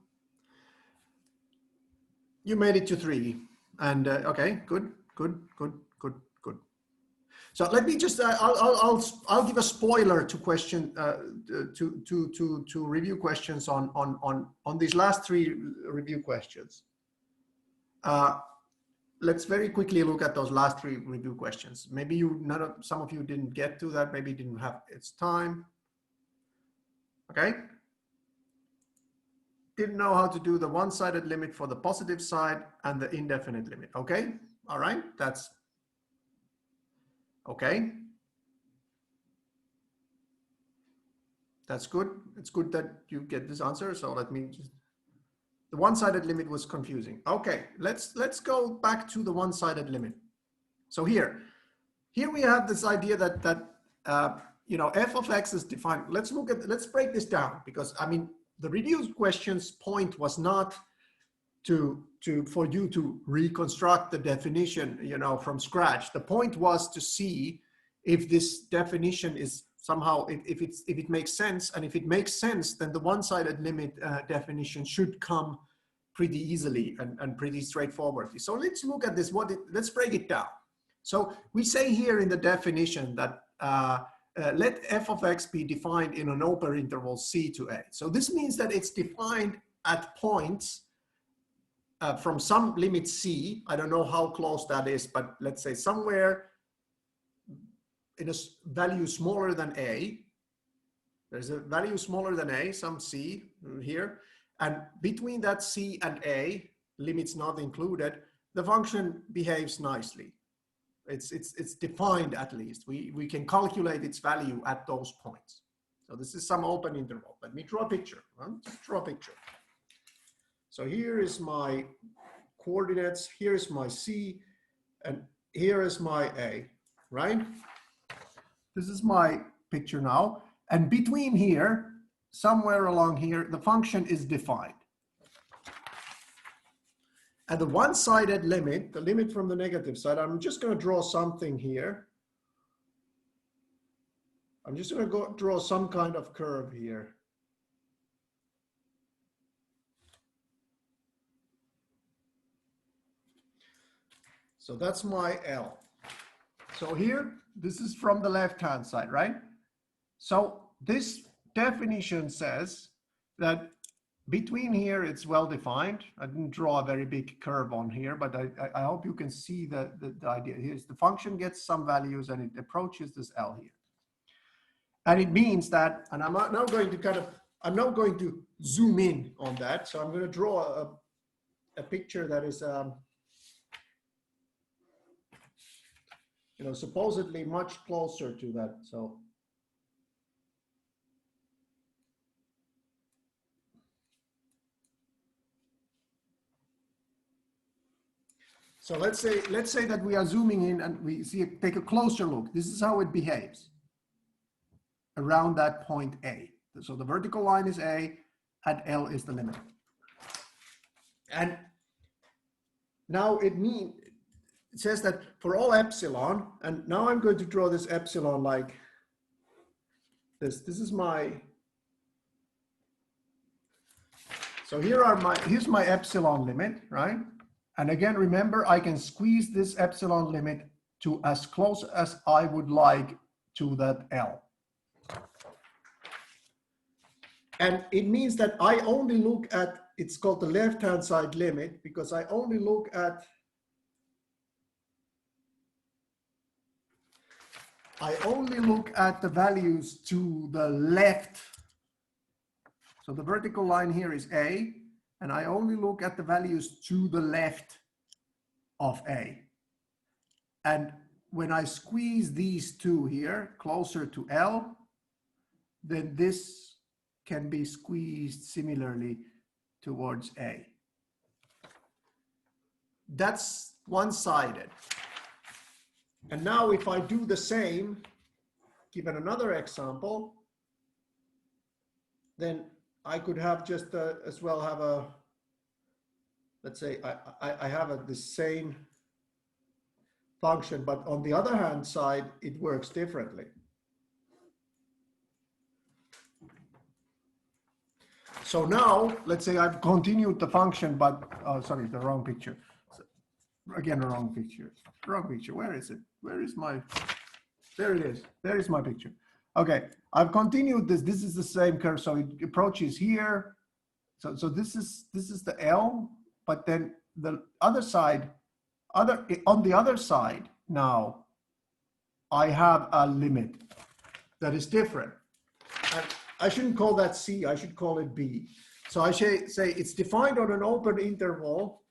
You made it to 3. And okay, good. So let me just I'll give a spoiler to question to review questions on these last 3 review questions. Let's very quickly look at those last 3 review questions. Maybe some of you didn't get to that. Maybe didn't have its time. Okay. Didn't know how to do the one-sided limit for the positive side and the indefinite limit. Okay, all right, that's okay. That's good. It's good that you get this answer. So let me just, the one-sided limit was confusing. Okay, let's go back to the one-sided limit. So here we have this idea that you know, f of x is defined. Let's break this down, because I mean, the review questions point was not for you to reconstruct the definition, you know, from scratch. The point was to see if this definition is somehow if it makes sense, and if it makes sense, then the one-sided limit definition should come pretty easily and pretty straightforwardly. So let's look at this. Let's break it down. So we say here in the definition that let f of x be defined in an open interval c to a. So this means that it's defined at points from some limit c. I don't know how close that is, but let's say somewhere in a value smaller than a. There's a value smaller than a, some c here. And between that c and a, limits not included, the function behaves nicely. It's defined at least. We can calculate its value at those points. So this is some open interval. Let me draw a picture. Just draw a picture. So here is my coordinates, here is my c, and here is my a, right? This is my picture now. And between here, somewhere along here, the function is defined. And the one-sided limit, the limit from the negative side, I'm just going to draw something here. I'm just going to draw some kind of curve here. So that's my L. So here, this is from the left-hand side, right? So this definition says that between here, it's well-defined. I didn't draw a very big curve on here, but I hope you can see the idea. Here's the function gets some values and it approaches this L here. And it means that, and I'm now going to I'm now going to zoom in on that. So I'm going to draw a picture that is, supposedly much closer to that. So let's say that we are zooming in and we take a closer look. This is how it behaves around that point A. So the vertical line is A and L is the limit. And now it says that for all epsilon, and now I'm going to draw this epsilon like this. This is my, so here's my epsilon limit, right? And again, remember, I can squeeze this epsilon limit to as close as I would like to that L. And it means that I only look at, it's called the left-hand side limit, because I only look at, the values to the left. So the vertical line here is A, and I only look at the values to the left of A. And when I squeeze these two here closer to L, then this can be squeezed similarly towards A. That's one-sided. And now if I do the same, given another example, then I could have just as well have a, let's say I have the same function, but on the other hand side, it works differently. So now, let's say I've continued the function, but, sorry, the wrong picture. So, again, the wrong picture. Wrong picture, where is it? Where is my, there it is. There is my picture. Okay, I've continued this. This is the same curve, so it approaches here. So this is the L, but then the other side, on the other side now, I have a limit that is different. And I shouldn't call that C, I should call it B. So I say it's defined on an open interval,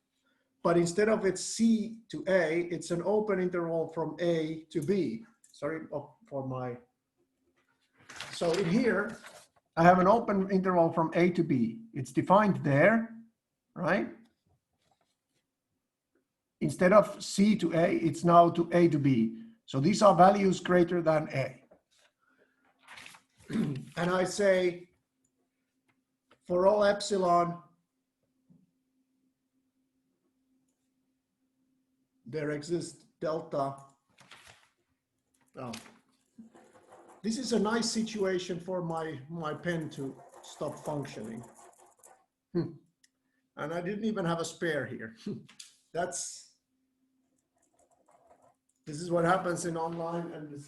but instead of it's C to A, it's an open interval from A to B. Sorry for my, so in here, I have an open interval from A to B. It's defined there, right? Instead of C to A, it's now to A to B. So these are values greater than A. And I say, for all epsilon, there exists delta. Oh, this is a nice situation for my pen to stop functioning. And I didn't even have a spare here. This is what happens in online, and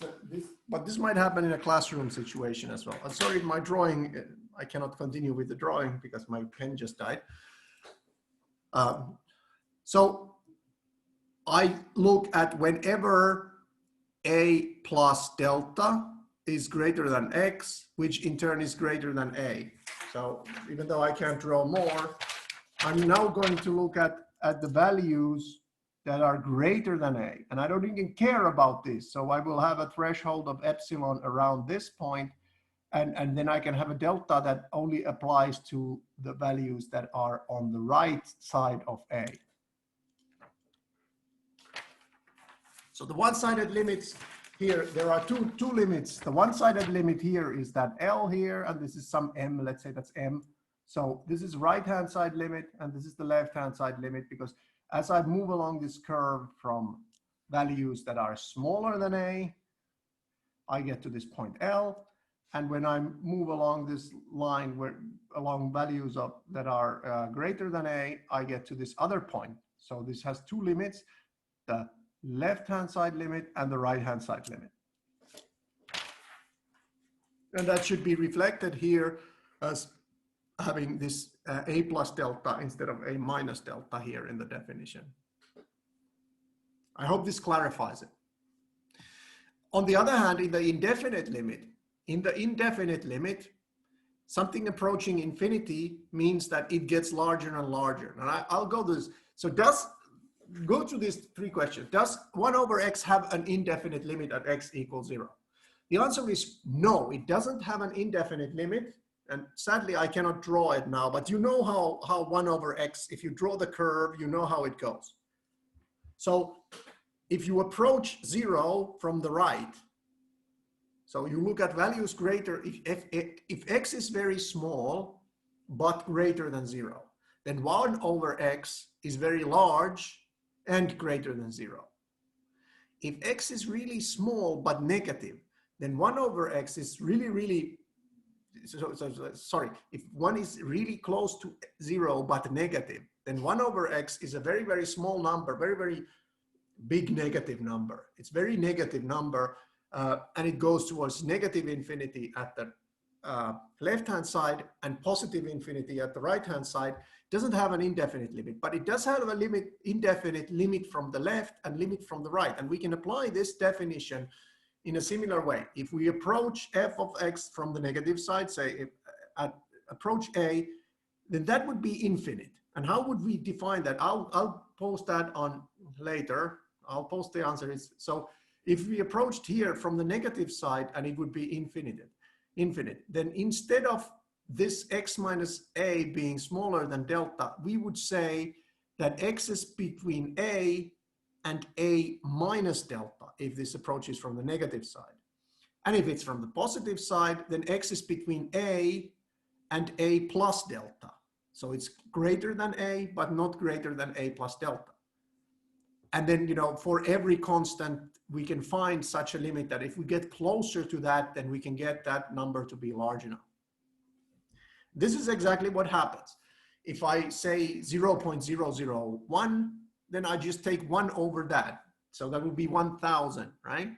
but this might happen in a classroom situation as well. I'm sorry, my drawing, I cannot continue with the drawing because my pen just died. So I look at whenever a plus delta is greater than x, which in turn is greater than a. So even though I can't draw more, I'm now going to look at the values that are greater than a. And I don't even care about this. So I will have a threshold of epsilon around this point, and then I can have a delta that only applies to the values that are on the right side of a. So the one-sided limits here, there are two limits. The one-sided limit here is that L here, and this is some M, let's say that's M. So this is right-hand side limit, and this is the left-hand side limit, because as I move along this curve from values that are smaller than A, I get to this point L. And when I move along this line along values that are greater than A, I get to this other point. So this has two limits, the left-hand side limit and the right-hand side limit. And that should be reflected here as having this a plus delta instead of a minus delta here in the definition. I hope this clarifies it. On the other hand, in the indefinite limit, something approaching infinity means that it gets larger and larger. And I'll go this. So go to these three questions. Does 1 over x have an indefinite limit at x equals 0? The answer is no, it doesn't have an indefinite limit. And sadly, I cannot draw it now, but you know how 1 over x, if you draw the curve, you know how it goes. So if you approach 0 from the right, so you look at values greater, if x is very small, but greater than 0, then 1 over x is very large and greater than 0. If x is really small but negative, then 1 over x is really, sorry, if 1 is really close to 0 but negative, then 1 over x is a very small number, very big negative number. It's very negative number, and it goes towards negative infinity at the left-hand side and positive infinity at the right-hand side. Doesn't have an indefinite limit, but it does have a indefinite limit from the left and limit from the right. And we can apply this definition in a similar way. If we approach f of x from the negative side, say approach a, then that would be infinite. And how would we define that? I'll post that on later. I'll post the answer. So if we approached here from the negative side and it would be infinite, then instead of this x minus a being smaller than delta, we would say that x is between a and a minus delta if this approach is from the negative side. And if it's from the positive side, then x is between a and a plus delta. So it's greater than a, but not greater than a plus delta. And then, for every constant, we can find such a limit that if we get closer to that, then we can get that number to be large enough. This is exactly what happens. If I say 0.001, then I just take 1 over that. So that would be 1,000, right?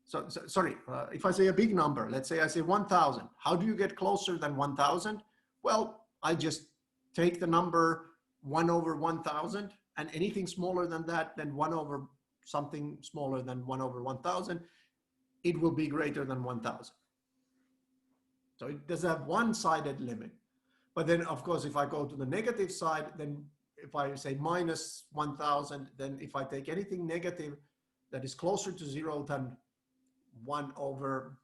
So sorry, if I say a big number, let's say I say 1,000. How do you get closer than 1,000? Well, I just take the number 1 over 1,000, and anything smaller than that, then 1 over something smaller than 1 over 1,000, it will be greater than 1,000. So it does have one-sided limit. But then, of course, if I go to the negative side, then if I say minus 1,000, then if I take anything negative that is closer to 0 than 1 over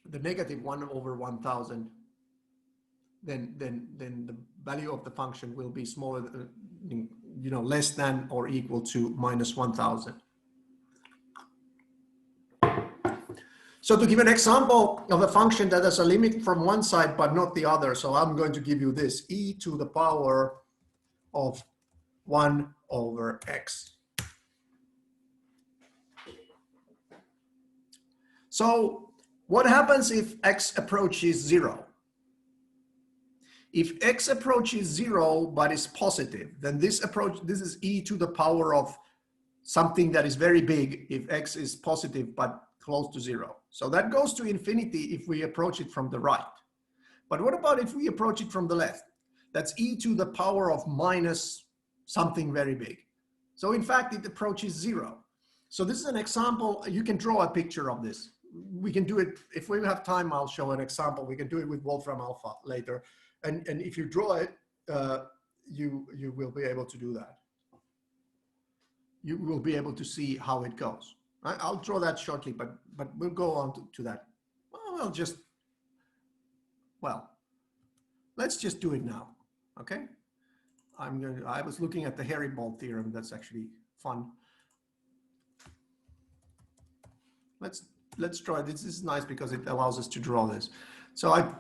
the negative 1 over 1,000, then the value of the function will be smaller, less than or equal to minus 1,000. So to give an example of a function that has a limit from one side but not the other, so I'm going to give you this, e to the power of 1 over x. So what happens if x approaches 0? If x approaches 0 but is positive, then this is e to the power of something that is very big if x is positive but close to 0. So that goes to infinity if we approach it from the right. But what about if we approach it from the left? That's e to the power of minus something very big. So in fact, it approaches 0. So this is an example. You can draw a picture of this. We can do it, if we have time, I'll show an example. We can do it with Wolfram Alpha later. And if you draw it, you will be able to do that. You will be able to see how it goes. I'll draw that shortly, but we'll go on to that. Well, let's just do it now, okay? I was looking at the Heribold theorem. That's actually fun. Let's try this. This is nice because it allows us to draw this. So I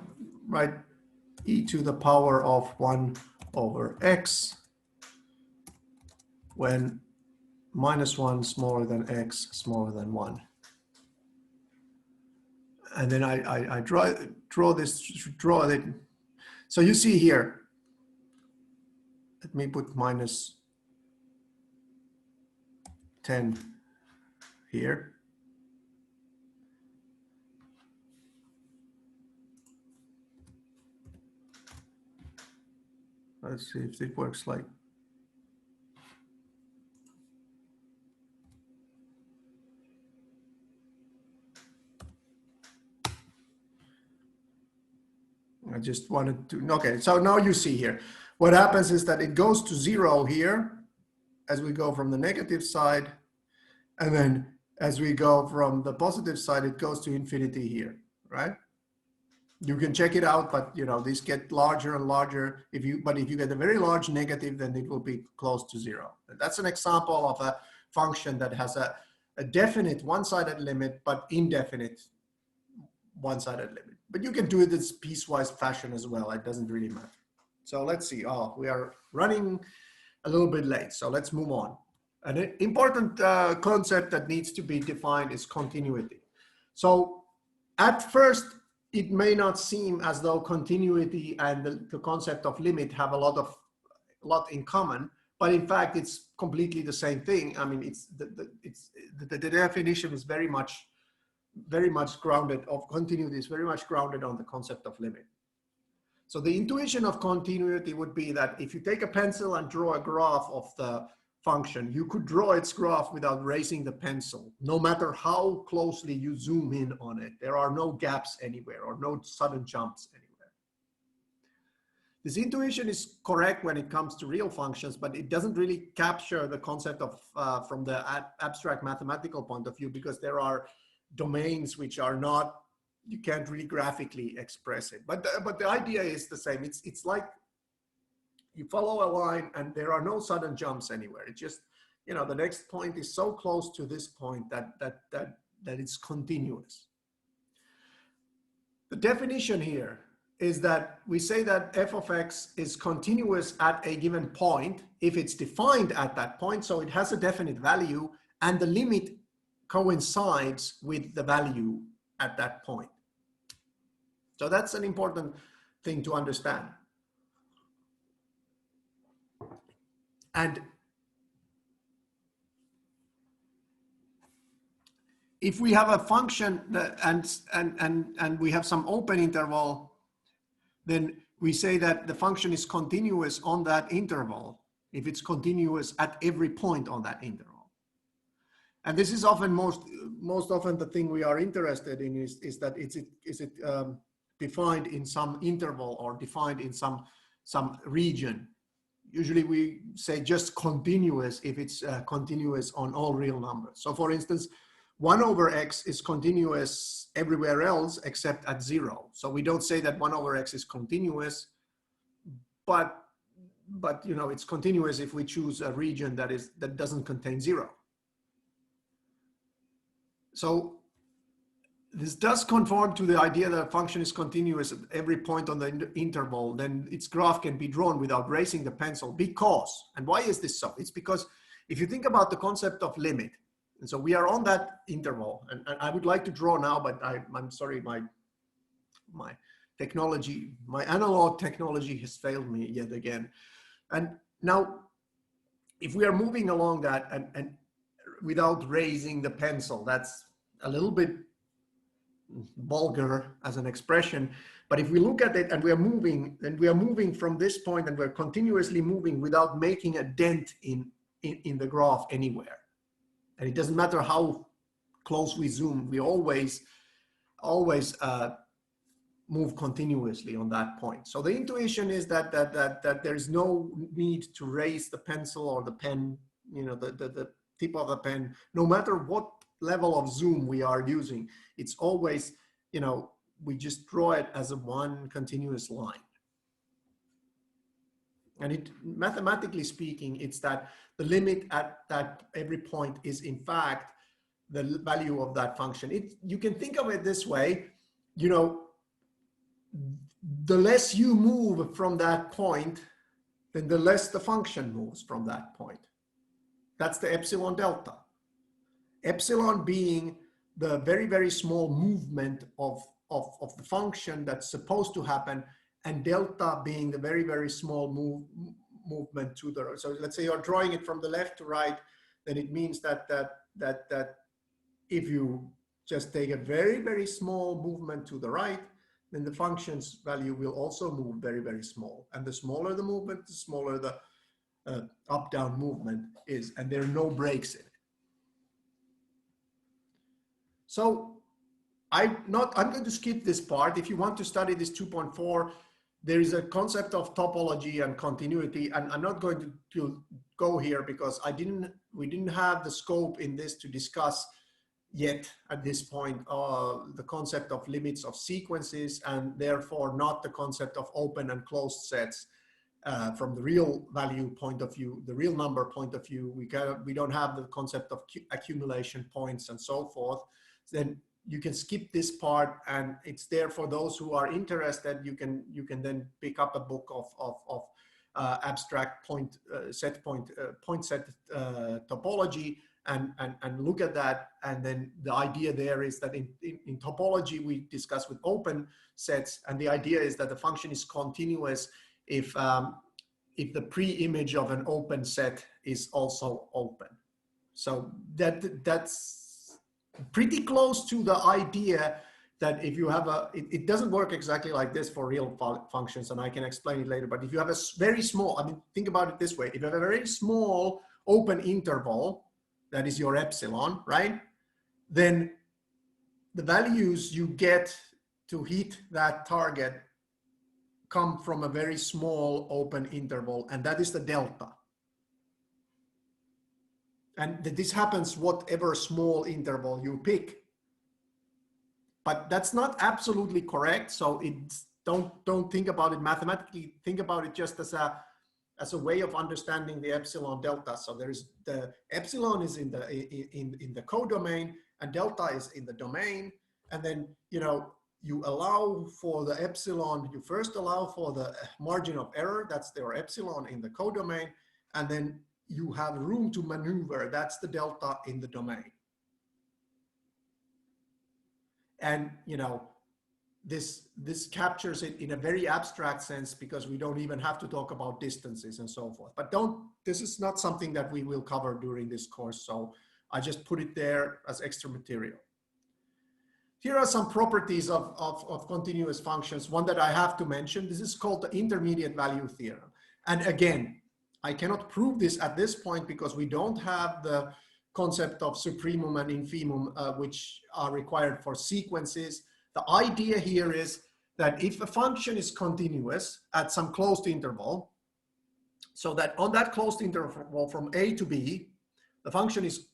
write e to the power of 1 over x when minus 1 smaller than x smaller than 1. And then I draw it. So you see here, let me put minus 10 here. Let's see if it works like. I just wanted to, okay, so now you see here. What happens is that it goes to 0 here as we go from the negative side. And then as we go from the positive side, it goes to infinity here, right? You can check it out, but you know, these get larger and larger. But if you get a very large negative, then it will be close to 0. That's an example of a function that has a definite one-sided limit, but indefinite one-sided limit. But you can do it in piecewise fashion as well. It doesn't really matter. So let's see. Oh, we are running a little bit late. So let's move on. An important concept that needs to be defined is continuity. So at first, it may not seem as though continuity and the concept of limit have a lot in common, but in fact, it's completely the same thing. I mean, the definition is very much grounded of continuity is very much grounded on the concept of limit. So the intuition of continuity would be that if you take a pencil and draw a graph of the function, you could draw its graph without raising the pencil, no matter how closely you zoom in on it. There are no gaps anywhere or no sudden jumps anywhere. This intuition is correct when it comes to real functions, but it doesn't really capture the concept of from the abstract mathematical point of view, because there are domains which are not, you can't really graphically express it. But the idea is the same. It's like you follow a line and there are no sudden jumps anywhere. It just, you know, the next point is so close to this point that it's continuous. The definition here is that we say that f of x is continuous at a given point if it's defined at that point, so it has a definite value and the limit coincides with the value at that point. So that's an important thing to understand. And if we have a function that, and we have some open interval, then we say that the function is continuous on that interval if it's continuous at every point on that interval. And this is often most often the thing we are interested in is that is it defined in some interval or defined in some region. Usually we say just continuous if it's continuous on all real numbers. So for instance, 1 over x is continuous everywhere else except at 0. So we don't say that 1 over x is continuous, but you know, it's continuous if we choose a region that doesn't contain 0. So this does conform to the idea that a function is continuous at every point on the interval, then its graph can be drawn without raising the pencil because, and why is this so? It's because if you think about the concept of limit, And so we are on that interval, and I would like to draw now, but I'm sorry, my technology, my analog technology has failed me yet again. And now, if we are moving along that and without raising the pencil, that's a little bit vulgar as an expression, but if we look at it and we are moving, and we are moving from this point and we're continuously moving without making a dent in the graph anywhere. And it doesn't matter how close we zoom, we always move continuously on that point. So the intuition is that there's no need to raise the pencil or the pen, you know, the tip of the pen, no matter what level of zoom we are using. It's always, you know, we just draw it as a one continuous line. And it, mathematically speaking, it's that the limit at that every point is in fact the value of that function. You can think of it this way, you know, the less you move from that point, then the less the function moves from that point. That's the epsilon delta. Epsilon being the very, very small movement of the function that's supposed to happen, and delta being the very, very small movement to the right. So let's say you're drawing it from the left to right, then it means that if you just take a very, very small movement to the right, then the function's value will also move very, very small. And the smaller the movement, the smaller the up-down movement is, and there are no breaks in it. So I'm going to skip this part. If you want to study this 2.4, there is a concept of topology and continuity, and I'm not going to go here because we didn't have the scope in this to discuss yet at this point the concept of limits of sequences, and therefore not the concept of open and closed sets from the real value point of view, the real number point of view. We don't have the concept of accumulation points and so forth. Then you can skip this part, and it's there for those who are interested. You can then pick up a book of abstract point set topology and look at that. And then the idea there is that in topology we discuss with open sets, and the idea is that the function is continuous if the pre-image of an open set is also open. So that's pretty close to the idea that if you have it doesn't work exactly like this for real functions, and I can explain it later, but if you have a very small, I mean, think about it this way, if you have a very small open interval, that is your epsilon, right? Then the values you get to hit that target come from a very small open interval, and that is the delta. And this happens whatever small interval you pick. But that's not absolutely correct. So don't think about it mathematically. Think about it just as a way of understanding the epsilon delta. So there's the epsilon is in the codomain, and delta is in the domain. And then, you know, you allow for the epsilon, you first allow for the margin of error, that's their epsilon in the codomain, and then you have room to maneuver, that's the delta in the domain. And, you know, this captures it in a very abstract sense, because we don't even have to talk about distances and so forth. But this is not something that we will cover during this course, so I just put it there as extra material. Here are some properties of continuous functions. One that I have to mention, this is called the intermediate value theorem. And again, I cannot prove this at this point because we don't have the concept of supremum and infimum, which are required for sequences. The idea here is that if a function is continuous at some closed interval, so that on that closed interval from A to B, the function is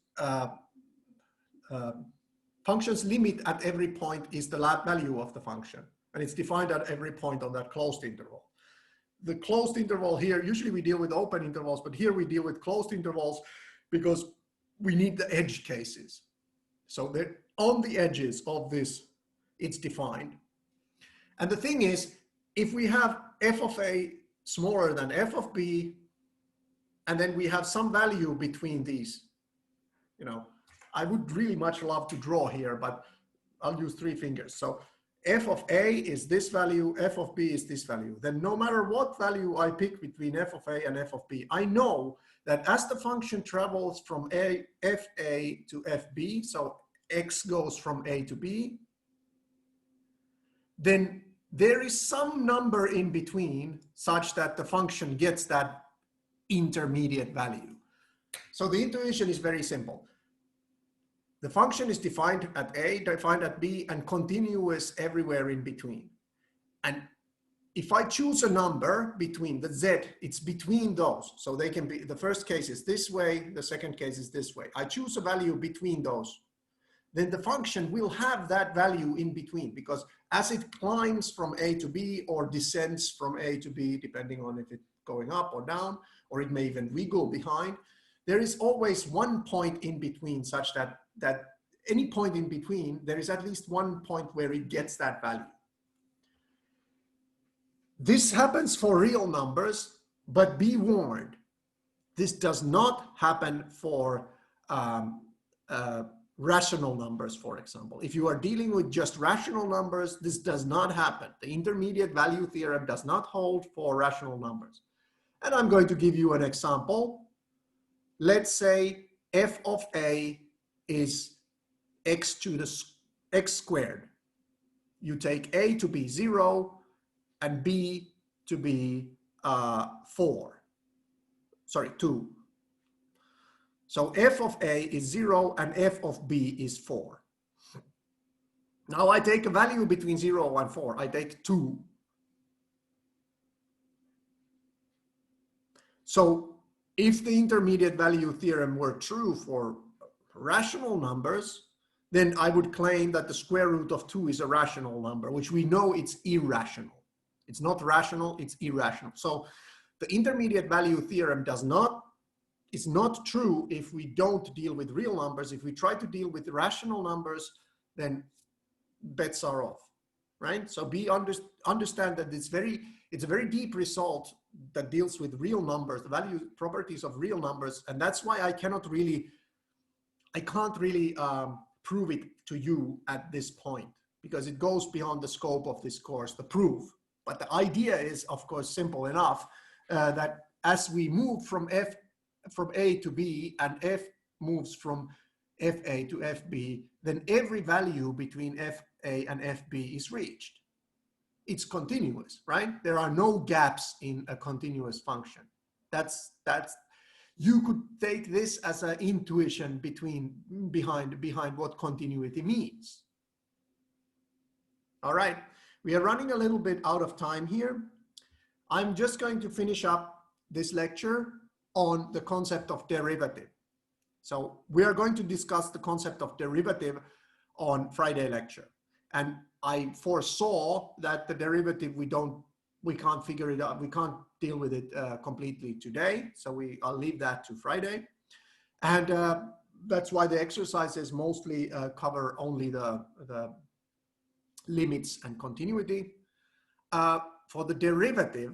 function's limit at every point is the value of the function, and it's defined at every point on that closed interval. The closed interval here, usually we deal with open intervals, but here we deal with closed intervals because we need the edge cases. So that on the edges of this, it's defined. And the thing is, if we have f of A smaller than f of B, and then we have some value between these, you know, I would really much love to draw here, but I'll use 3 fingers. So f of A is this value, f of B is this value. Then no matter what value I pick between f of A and f of B, I know that as the function travels from FA to FB, so x goes from A to B, then there is some number in between such that the function gets that intermediate value. So the intuition is very simple. The function is defined at A, defined at B, and continuous everywhere in between. And if I choose a number between the Z, it's between those. So they can be, the first case is this way, the second case is this way. I choose a value between those. Then the function will have that value in between, because as it climbs from A to B or descends from A to B, depending on if it's going up or down, or it may even wiggle behind, there is always one point in between such that any point in between, there is at least one point where it gets that value. This happens for real numbers, but be warned, this does not happen for rational numbers, for example. If you are dealing with just rational numbers, this does not happen. The intermediate value theorem does not hold for rational numbers. And I'm going to give you an example. Let's say f of A is x to the x squared. You take A to be 0 and B to be 2. So f of A is 0 and f of B is 4. Now I take a value between 0 and 4. I take 2. So if the intermediate value theorem were true for rational numbers, then I would claim that the square root of 2 is a rational number, which we know it's irrational. It's not rational, it's irrational. So the intermediate value theorem is not true if we don't deal with real numbers. If we try to deal with rational numbers, then bets are off, right? So understand that it's a very deep result that deals with real numbers, the value properties of real numbers, and that's why I can't really prove it to you at this point, because it goes beyond the scope of this course, the proof. But the idea is, of course, simple enough that as we move from A to B and F moves from FA to FB, then every value between FA and FB is reached. It's continuous, right? There are no gaps in a continuous function. You could take this as an intuition behind what continuity means. All right, we are running a little bit out of time here. I'm just going to finish up this lecture on the concept of derivative. So we are going to discuss the concept of derivative on Friday lecture. And I foresaw that the derivative, we can't figure it out. We can't deal with it completely today. So I'll leave that to Friday. And that's why the exercises mostly cover only the limits and continuity. For the derivative,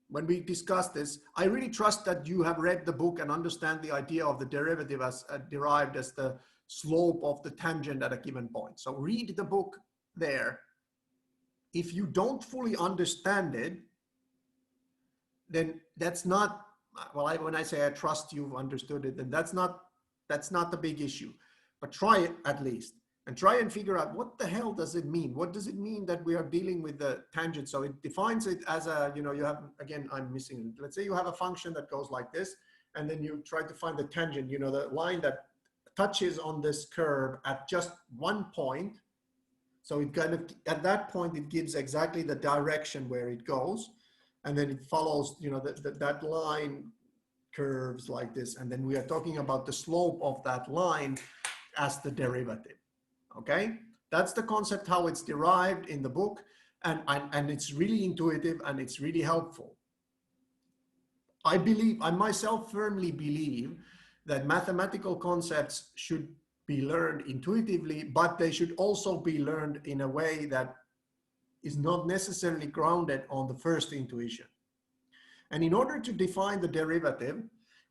when we discuss this, I really trust that you have read the book and understand the idea of the derivative as derived as the slope of the tangent at a given point. So read the book there. If you don't fully understand it, then that's not, well, when I say I trust you've understood it, then that's not the big issue. But try it at least, and try and figure out what the hell does it mean? What does it mean that we are dealing with the tangent? So it defines it as a, you have, again, I'm missing it. Let's say you have a function that goes like this, and then you try to find the tangent, the line that touches on this curve at just one point. So it kind of, at that point, it gives exactly the direction where it goes. And then it follows, that line curves like this. And then we are talking about the slope of that line as the derivative. Okay, that's the concept, how it's derived in the book, and it's really intuitive and it's really helpful. I myself firmly believe that mathematical concepts should be learned intuitively, but they should also be learned in a way that is not necessarily grounded on the first intuition. And in order to define the derivative,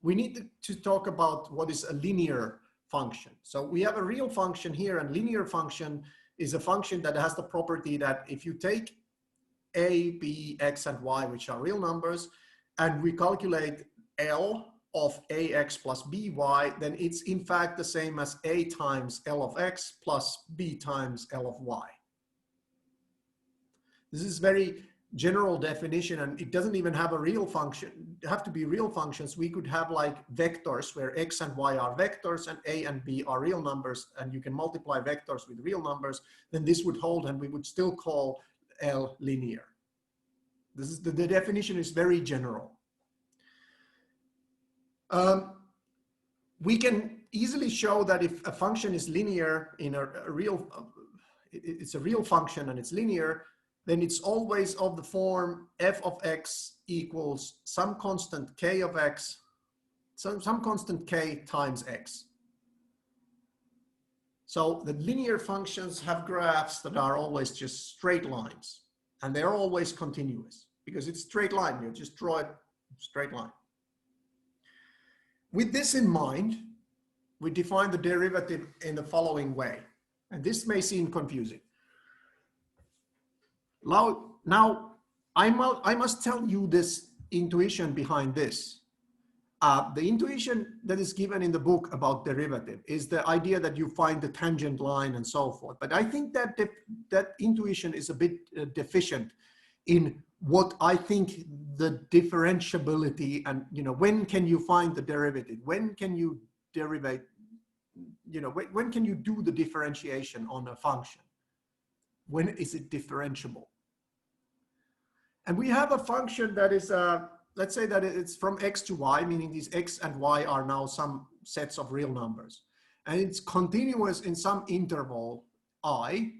we need to talk about what is a linear function. So we have a real function here, and linear function is a function that has the property that if you take a, b, x, and y, which are real numbers, and we calculate L of ax plus by, then it's in fact the same as a times L of x plus b times L of y. This is very general definition, and it doesn't even have a real function. It have to be real functions. We could have like vectors where x and y are vectors and a and b are real numbers, and you can multiply vectors with real numbers, then this would hold and we would still call L linear. This is the definition is very general. We can easily show that if a function is linear in a real, it's a real function and it's linear, then it's always of the form f of x equals some constant k of x, some constant k times x. So the linear functions have graphs that are always just straight lines, and they're always continuous because it's straight line. You just draw it straight line. With this in mind, we define the derivative in the following way, and this may seem confusing. Now I must tell you this intuition behind this. The intuition that is given in the book about derivative is the idea that you find the tangent line and so forth. But I think that that intuition is a bit deficient in what I think the differentiability and, you know, when can you find the derivative? When can you derivate, you know, when can you do the differentiation on a function? When is it differentiable? And we have a function that is, let's say that it's from x to y, meaning these x and y are now some sets of real numbers. And it's continuous in some interval I,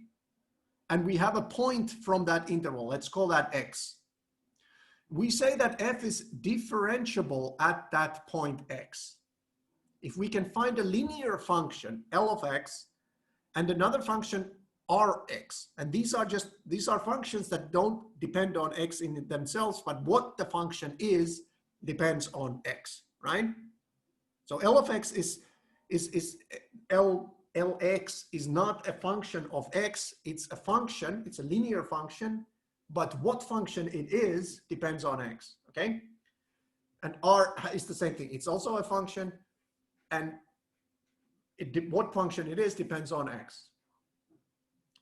and we have a point from that interval. Let's call that x. We say that f is differentiable at that point x. If we can find a linear function, L of x, and another function, Rx, and these are functions that don't depend on x in themselves, but what the function is depends on x, right? So L of x is Lx is not a function of x, it's a function, it's a linear function, but what function it is depends on x, okay? And R is the same thing, it's also a function, and what function it is depends on x.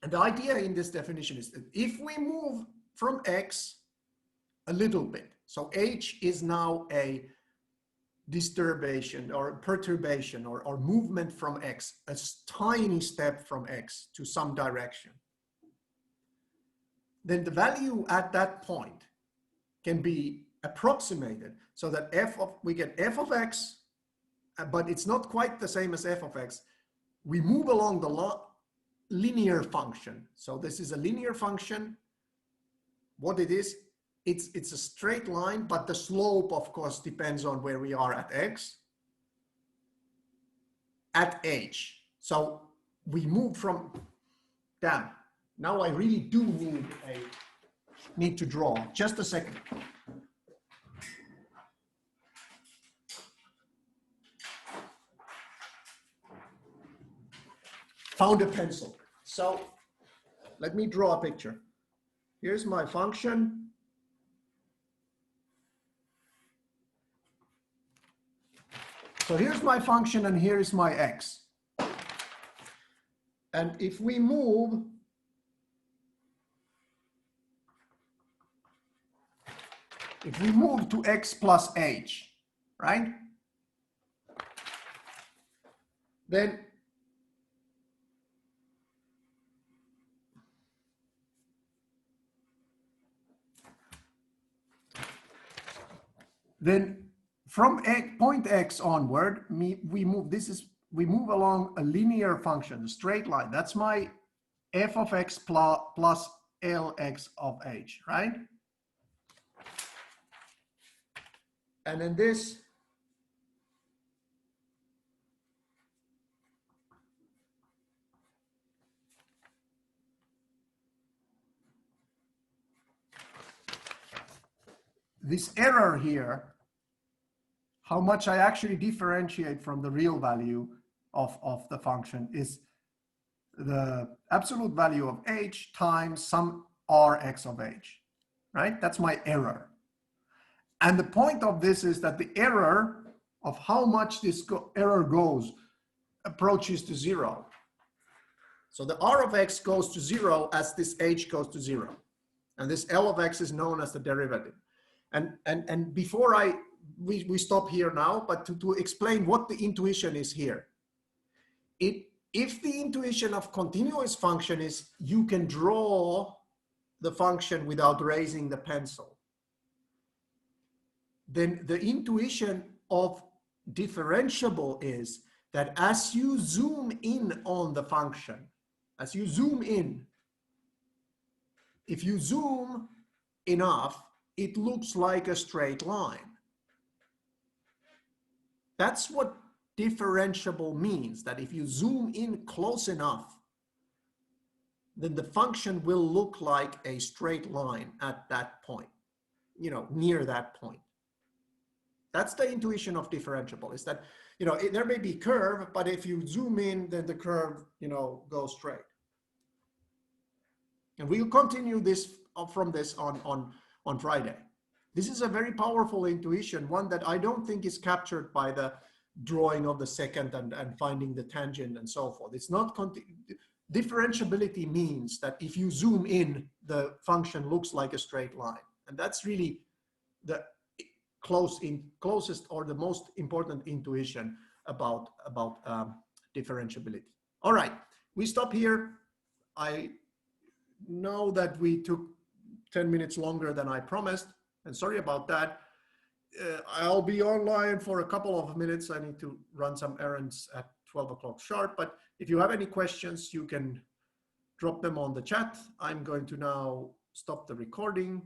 And the idea in this definition is that if we move from x a little bit, so h is now a disturbation or perturbation or movement from x, a tiny step from x to some direction, then the value at that point can be approximated so that we get f of x, but it's not quite the same as f of x. We move along the linear function. So this is a linear function. What it is, it's a straight line, but the slope, of course, depends on where we are at x, at h. So we move from, damn, now I really do need to draw. Just a second. Found a pencil. So let me draw a picture. Here's my function. So here's my function and here is my x. And if we move to x plus h, right? Then from point x onward, we move along a linear function, a straight line. That's my f of x plus Lx of h, right? And then this error here, how much I actually differentiate from the real value, of the function is the absolute value of h times some Rx of h, right? That's my error. And the point of this is that the error of how much this error goes approaches to 0. So the R of x goes to 0 as this h goes to 0. And this L of x is known as the derivative. And before we stop here now, but to explain what the intuition is here. If the intuition of continuous function is you can draw the function without raising the pencil, then the intuition of differentiable is that as you zoom in on the function, as you zoom in, if you zoom enough, it looks like a straight line. That's what differentiable means, that if you zoom in close enough, then the function will look like a straight line at that point, you know, near that point. That's the intuition of differentiable, is that, you know, there may be curve, but if you zoom in, then the curve, you know, goes straight. And we'll continue this from this on Friday. This is a very powerful intuition, one that I don't think is captured by the drawing of the second and finding the tangent and so forth. It's not, differentiability means that if you zoom in, the function looks like a straight line. And that's really the closest or the most important intuition about differentiability. All right, we stop here. I know that we took 10 minutes longer than I promised, and sorry about that. I'll be online for a couple of minutes. I need to run some errands at 12 o'clock sharp, but if you have any questions, you can drop them on the chat. I'm going to now stop the recording.